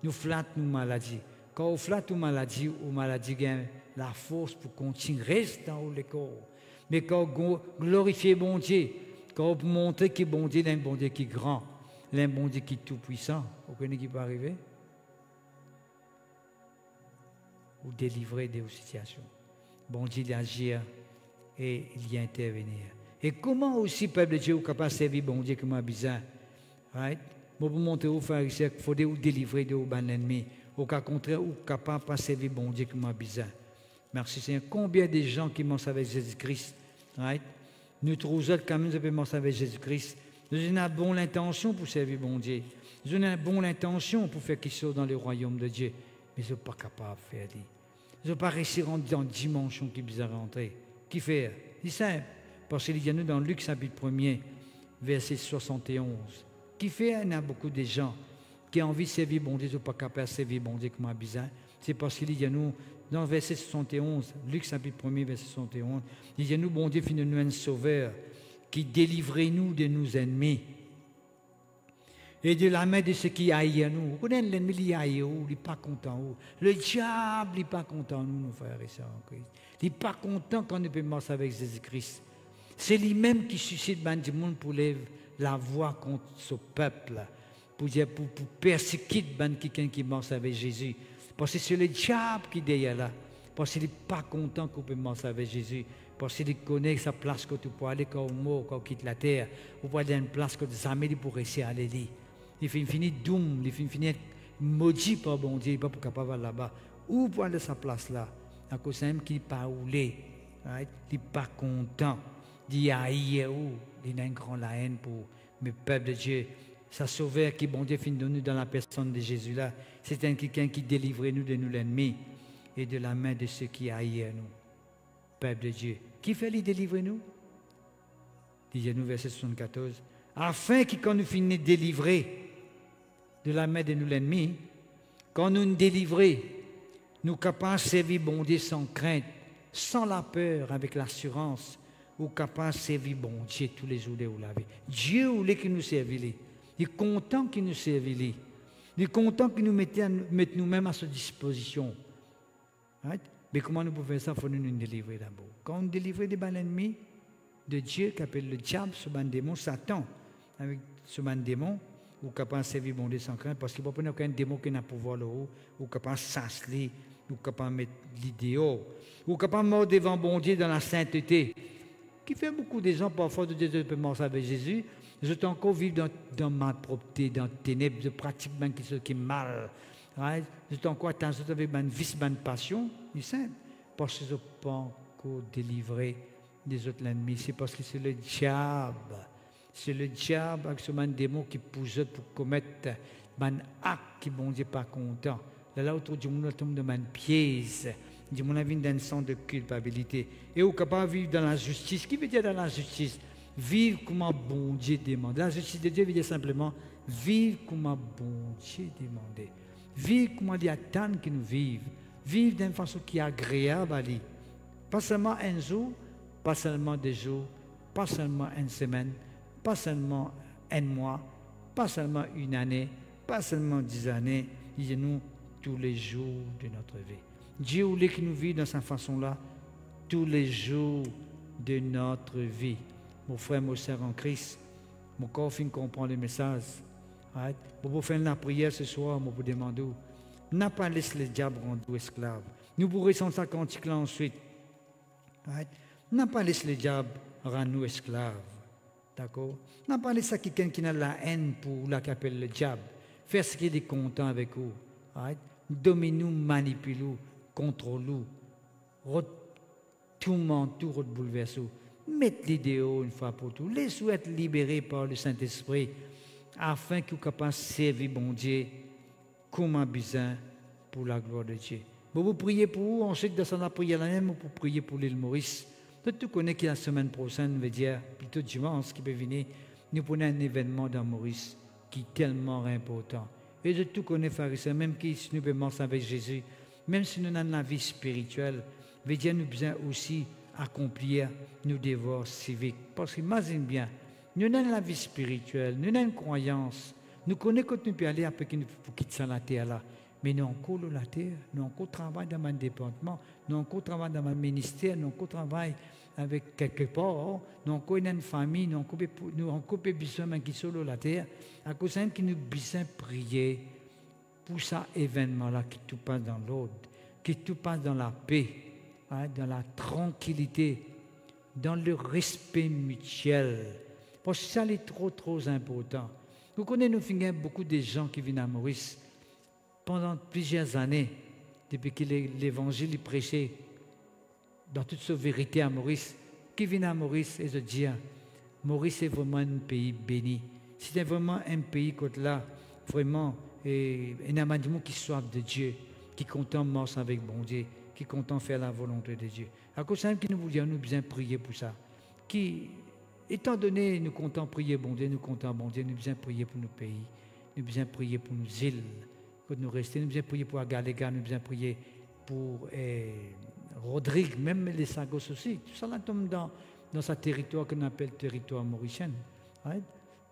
Nous flattons nos maladies. Quand on flatte nos maladies gagnent la force pour continuer, reste dans le corps. Mais quand on glorifie bon Dieu, quand on montre que bon Dieu est un bon Dieu qui est grand, un bon Dieu qui est tout puissant, vous connaissez qui peut arriver? Ou délivrer des situations. Bon Dieu d'agir et il y a intervenir. Et comment aussi, peuple de Dieu, vous capable de servir bon Dieu comme un bizarre? Right? Pour montrer aux frères et sœurs qu'il faut vous délivrer de vos ennemis. Au cas contraire, vous capable de servir bon Dieu comme un bizarre. Merci Seigneur. Combien de gens qui mangent avec Jésus-Christ? Right? Nous trouvons quand même de manger avec Jésus-Christ. Nous avons une bonne intention pour servir bon Dieu. Nous avons une bonne intention pour faire quelque chose dans le royaume de Dieu. Mais ils ne sont pas capables de faire. Ils ne sont pas réussi à rentrer dans la dimension qui est rentrer. Qui fait? C'est simple. Parce qu'il y a nous dans Luc chapitre 1er, verset 71. Qui fait? Il y a beaucoup de gens qui ont envie de servir bon Dieu, ils ne sont pas capables de servir bon Dieu comme un bizarre. C'est parce qu'il y a nous, dans verset 71, Luc chapitre 1er, verset 71, il y a nous, bon Dieu, finit nous un sauveur qui délivrait nous de nos ennemis. Et de la main de ceux qui haïssent nous. Vous connaissez l'ennemi, il haïsse, il n'est pas content. Le diable, il n'est pas content, nous, nos frères et sœurs en Christ. Il n'est pas content quand nous pouvons marcher avec Jésus-Christ. C'est lui-même qui suscite du monde pour la voix contre ce peuple, pour persécuter quelqu'un qui marche avec Jésus. Parce que c'est le diable qui est derrière là. Parce qu'il n'est pas content qu'on puisse marcher avec Jésus. Parce qu'il connaît sa place que tu peux aller quand on meurt, quand on quitte la terre. Ou pas aller dans une place que tu jamais pour réussir à aller. Il fait finir doom, il fait finir maudit par bon Dieu, il n'est pas capable d'aller là-bas. Où pour aller à sa place là? À cause même qu'il n'est pas roulé, il n'est pas content. Il a il a une grande haine pour le peuple de Dieu. Sa sauveur qui bon Dieu finit de nous dans la personne de Jésus là. C'est quelqu'un qui délivrait nous de nous l'ennemi et de la main de ceux qui haïssent nous. Peuple de Dieu. Qui fait les délivrer nous? Dis-nous verset 74. Afin que quand nous finissons de délivrer de la main de nous l'ennemi, quand nous nous délivrons, nous sommes capables de servir bon Dieu sans crainte, sans la peur, avec l'assurance, ou capables de servir bon Dieu tous les jours de la vie. Dieu voulait qu'il nous serve. Il est content qu'il nous serve. Il est content qu'il nous mette nous-mêmes à sa disposition. Right? Mais comment nous pouvons faire ça? Il faut nous délivrer d'abord. Quand on délivre des ennemis de Dieu, qui appelle le diable, ce démon, Satan, avec ce démon, ou capable de servir bon Dieu sans crainte, parce qu'il n'y a pas aucun démon qui n'a pouvoir le haut, ou capable de s'asseoir, ou capable de mettre l'idéal, ou capable de mordre devant bon Dieu dans la sainteté. Qui fait beaucoup de gens, parfois, de Dieu peut marcher avec Jésus, je suis encore vivre dans ma propreté, dans les ténèbres, je pratique quelque chose qui est mal. Right? Je suis encore attention avec ma vice, ma passion, c'est simple, parce que je ne suis pas encore délivré des autres ennemis. C'est parce que c'est le diable. C'est le diable avec ce démon qui pousse pour commettre un acte qui bon Dieu pas content. Là, autour du monde, tombe dans un piège. Du monde vient d'un sens de culpabilité. Et on est capable de vivre dans la justice. Qui veut dire dans la justice? Vivre comme un bon Dieu demande. La justice de Dieu veut dire simplement vivre comme un bon Dieu demandé. Vivre comme il attend que nous vivons. Vivre d'une façon qui est agréable à lui. Pas seulement un jour, pas seulement 2 jours, pas seulement 1 semaine, pas seulement 1 mois, pas seulement 1 année, pas seulement 10 années, disons-nous tous les jours de notre vie. Dieu voulait que nous vivions dans cette façon-là tous les jours de notre vie. Mon frère, mon sœur en Christ, mon corps fin comprend le message. Right? Pour faire la prière ce soir, je vous demande, n'a pas laissé le diable rendre esclave. Nous pourrons ressenter ça cantique là ensuite. Right? N'a pas laissé le diable rendre nous esclaves. D'accord? N'a pas laissé quelqu'un qui a la haine pour la qu'appelle le diable. faire ce qui est content avec vous. Right? Domine-nous, manipule-nous, contrôle-nous, tourmente, tout bouleverse. Mettez l'idéal une fois pour tout. Laissez-vous être libérés par le Saint-Esprit afin que vous capables de servir bon Dieu comme un besoin pour la gloire de Dieu. Vous priez pour vous, on sait que dans la prière, même pour prier pour l'île Maurice. Tout connaît que la semaine prochaine, veut dire plutôt dimanche qui peut venir, nous prenons un événement dans Maurice qui est tellement important. Et de tout connaît, pharisiens, même si nous pouvons avec Jésus, même si nous avons la vie spirituelle, veut dire nous besoin aussi accomplir nos devoirs civiques. Parce qu'imagine bien, nous avons la vie spirituelle, nous avons une croyance, nous connaissons que nous pouvons aller après qu'il faut quitter la terre là. Mais nous encore la terre, nous encore travail dans mon département, nous encore travail dans mon ministère, nous encore travail avec quelque part, nous encore une famille, nous encore besoin qui sont la terre, à cause de qui nous besoin prier pour cet événement-là qui tout passe dans l'ordre, qui tout passe dans la paix, hein, dans la tranquillité, dans le respect mutuel. Parce que ça est trop important. Vous connaissez, nous finissons beaucoup de gens qui viennent à Maurice pendant plusieurs années, depuis que l'évangile est prêché dans toute sa vérité à Maurice, qui viennent à Maurice et se disent, Maurice est vraiment un pays béni. C'est vraiment un pays comme là, vraiment, un amendement qui soif de Dieu, qui est content de marcher avec bon Dieu, qui est content de faire la volonté de Dieu. À cause de ça, nous vous disons, nous besoin prier pour ça. Qui, étant donné, nous comptons prier bon Dieu, nous comptons bon Dieu, nous besoin prier pour nos pays, nous besoin prier pour nos îles, pour nous rester, nous besoin prier pour Agalega, nous besoin prier pour Rodrigue, même les Sagos aussi. Tout ça là tombe dans ce territoire qu'on appelle territoire mauricien. Right?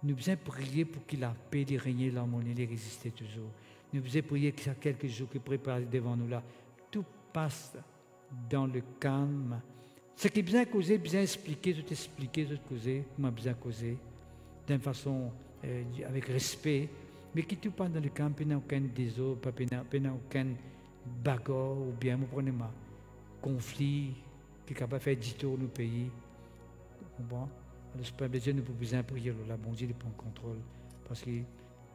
Nous besoin prier pour qu'il la paix, de régner, l'harmonie, de résister toujours. Nous besoin prier qu'il y a quelques jours qui préparent devant nous là. Tout passe dans le calme. Ce qui est bien causé, bien expliqué, tout causer, comment bien causer, d'une façon avec respect, mais qui tout passe dans le calme, il n'y a aucun désordre, il n'y a aucun bagarre, ou bien, vous prenez ma conflit, qui est capable de faire 10 tours dans pays. Bon, alors, c'est pas besoin de nous besoin prier, là, bon Dieu, il prend le contrôle. Parce que,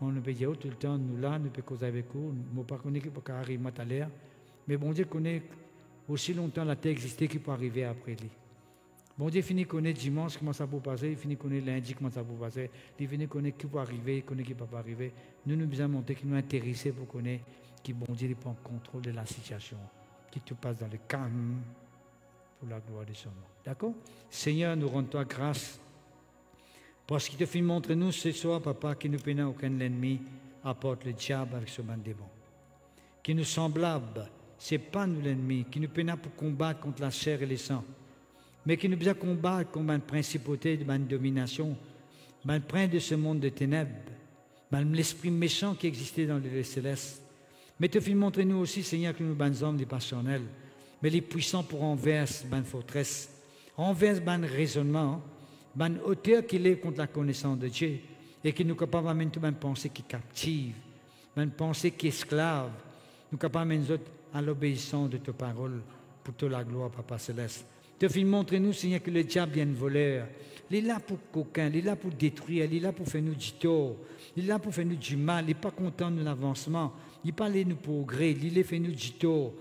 on peut dire tout le temps, nous là, nous pouvons causer avec vous, nous ne pouvons pas connaître qui peut arriver à l'air, mais bon Dieu connaît aussi longtemps la terre existait qui peut arriver après lui. Bon Dieu finit connaître dimanche comment ça peut passer, il finit connaître lundi comment ça peut passer, il finit connaître qui peut arriver, il connaît qui ne peut pas arriver. Nous nous besoin monter qui nous intéressés pour connaître qui bon Dieu prend le contrôle de la situation, qui tout passe dans le calme pour la gloire de son nom. D'accord? Seigneur, nous rendons-toi grâce parce qu'il te fait montrer nous ce soir, papa, qui ne peut aucun ennemi apporte le diable avec ce banc démon. Qui nous semblable, ce n'est pas nous l'ennemi, qui nous peut pour combattre contre la chair et le sang, mais qui nous besoin combattre contre une principauté, une domination, un prince de ce monde de ténèbres, l'esprit méchant qui existait dans le céleste. Mais te fais montrer nous aussi, Seigneur, que nous sommes hommes, les passionnels, mais les puissants pour renverser une forteresse, renverser un raisonnement, une hauteur qui lève contre la connaissance de Dieu, et qui nous capable d'amener une pensée qui captive, une pensée qui esclave, nous capables d'amener à l'obéissance de ta parole pour toute la gloire, Papa Céleste. Te fais montrer nous, Seigneur, que le diable est un voleur. Il est là pour coquin, il est là pour détruire, il est là pour faire nous du tort, il est là pour faire nous du mal, il n'est pas content de l'avancement, il n'est pas là nous pour gré, il est fait nous du tort.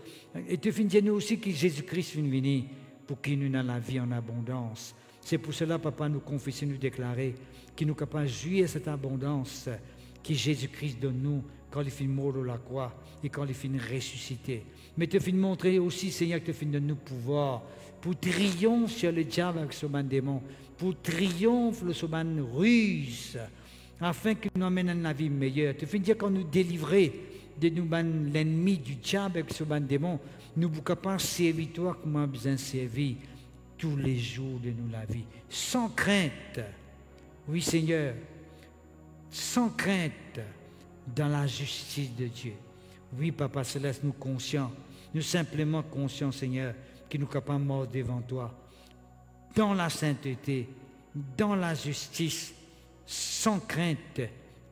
Et te fais dire nous aussi que Jésus-Christ est venu pour qu'il nous ait la vie en abondance. C'est pour cela, Papa, nous confesser, nous déclarer qu'il nous capable de jouir cette abondance que Jésus-Christ donne nous quand il finit mort de la croix et quand il finit ressuscité. Mais te finit montrer aussi, Seigneur, que te finit de nous pouvoir pour triompher sur le diable avec ce démon, pour triompher sur ce ruse, afin qu'il nous amène à une vie meilleure. Te finit dire quand nous délivrer de nous l'ennemi du diable avec ce démon, nous sommes capables de servir toi comme on a besoin de servir tous les jours de nous la vie, sans crainte. Oui, Seigneur, sans crainte, dans la justice de Dieu. Oui, Papa Céleste, nous conscients, nous simplement conscients, Seigneur, que nous sommes capables de mort devant toi, dans la sainteté, dans la justice, sans crainte,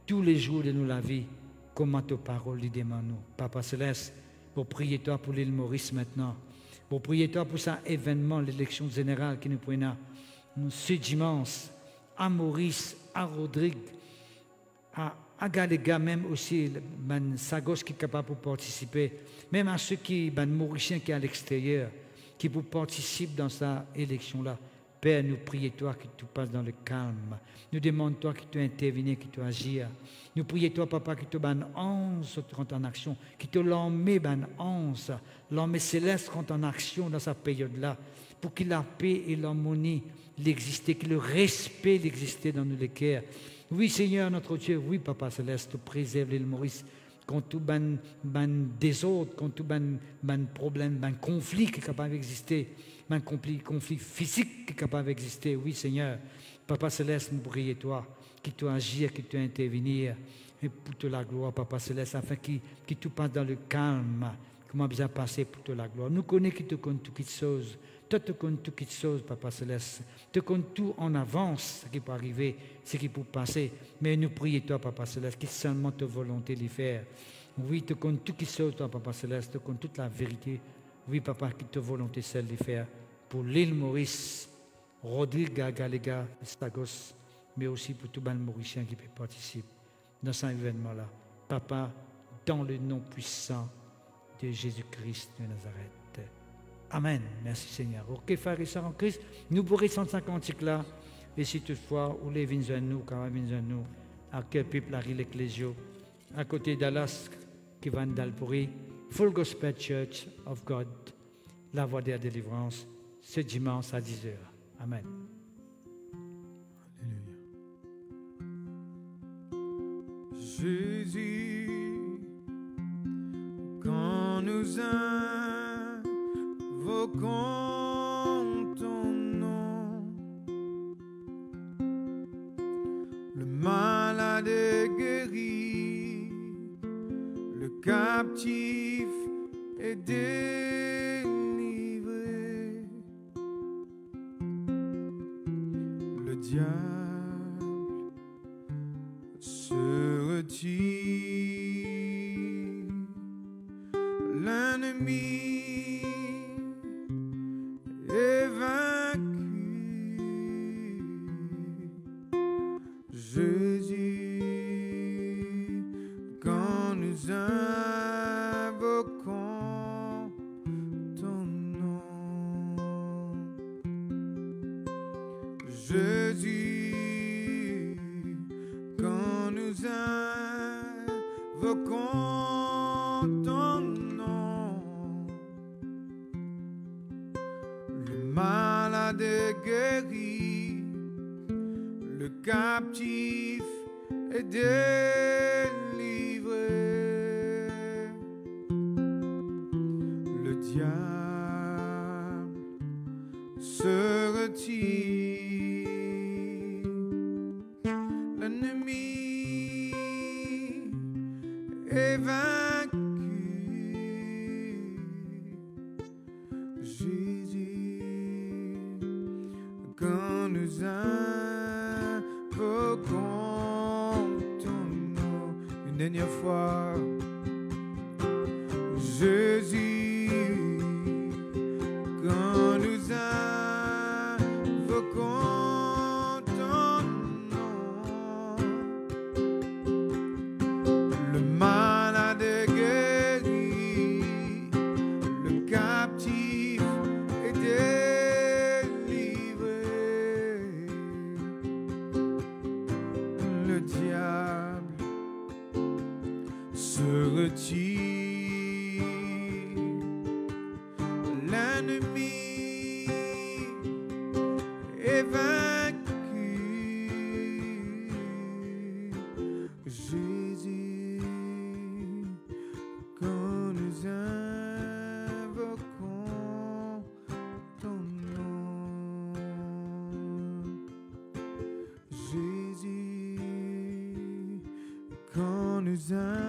tous les jours de nous la vie, comme ta parole dit demande nous. Papa Céleste, pour prier toi pour l'île Maurice maintenant, pour prier toi pour cet événement, l'élection générale qui nous prenons ce dimanche, à Maurice, à Rodrigue, à à les gars, même aussi, ben, Sagos qui est capable de participer, même à ceux qui, ben, Mauriciens qui sont à l'extérieur, qui vous participent dans cette élection-là. Père, nous prions toi que tout passe dans le calme. Nous demandons toi que tu interviennes, que tu agis. Nous prions toi, Papa, que tu ban 11 rentre en action, que tu l'armée ban 11, l'armée céleste rentre en action dans cette période-là, pour que la paix et l'harmonie l'exister, que le respect l'exister dans nos cœurs. Oui, Seigneur, notre Dieu, oui, Papa Céleste, préserve l'île Maurice contre tout désordre, contre tout problème, conflit qui est capable d'exister, conflit physique qui est capable d'exister. Oui, Seigneur, Papa Céleste, nous prions toi, que tu agir, que tu intervenir, et pour toute la gloire, Papa Céleste, afin que tout passe dans le calme, comment bien passer pour toute la gloire. Nous connaissons que tu connais toutes choses. Toi, tu connais toutes choses, Papa Céleste. Tu connais tout en avance, ce qui peut arriver, ce qui peut passer. Mais nous prions, toi, Papa Céleste, que seulement ta volonté de faire. Oui, tu connais toutes choses, toi, Papa Céleste. Tu connais toute la vérité. Oui, Papa, que ta volonté celle de faire pour l'île Maurice, Rodrigue, Galega, Stagos, mais aussi pour tout le monde mauricien qui peut participer dans cet événement-là. Papa, dans le nom puissant de Jésus-Christ de Nazareth. Amen. Merci Seigneur. Ok, frères et sœurs en Christ, nous pourrons 150 là, et si toutefois, où les vins à nous, car vins à nous, à quel peuple a l'Ecclésio, à côté d'Alas, qui va d'Alpuri, Full Gospel Church of God, la voie de la délivrance, ce dimanche à 10h. Amen. Alléluia. Jésus, quand nous invoquons ton nom, le malade est guéri, le captif est délivré, le diable se retire, l'ennemi est vaincu. Jésus, quand nous invoquons ton nom, Jésus, quand nous invoquons ton nom, le malade est guéri, le captif est délivré, le diable se retire, l'ennemi est vaincu. Jésus, quand nous invoquons ton nom, une dernière fois, Jésus, quand nous invoquons ton nom, le malade est guéri, le captif est délivré, le diable se retire, l'ennemi est vaincu. Jésus, quand nous invoquons ton nom, Jésus, quand nous invoquons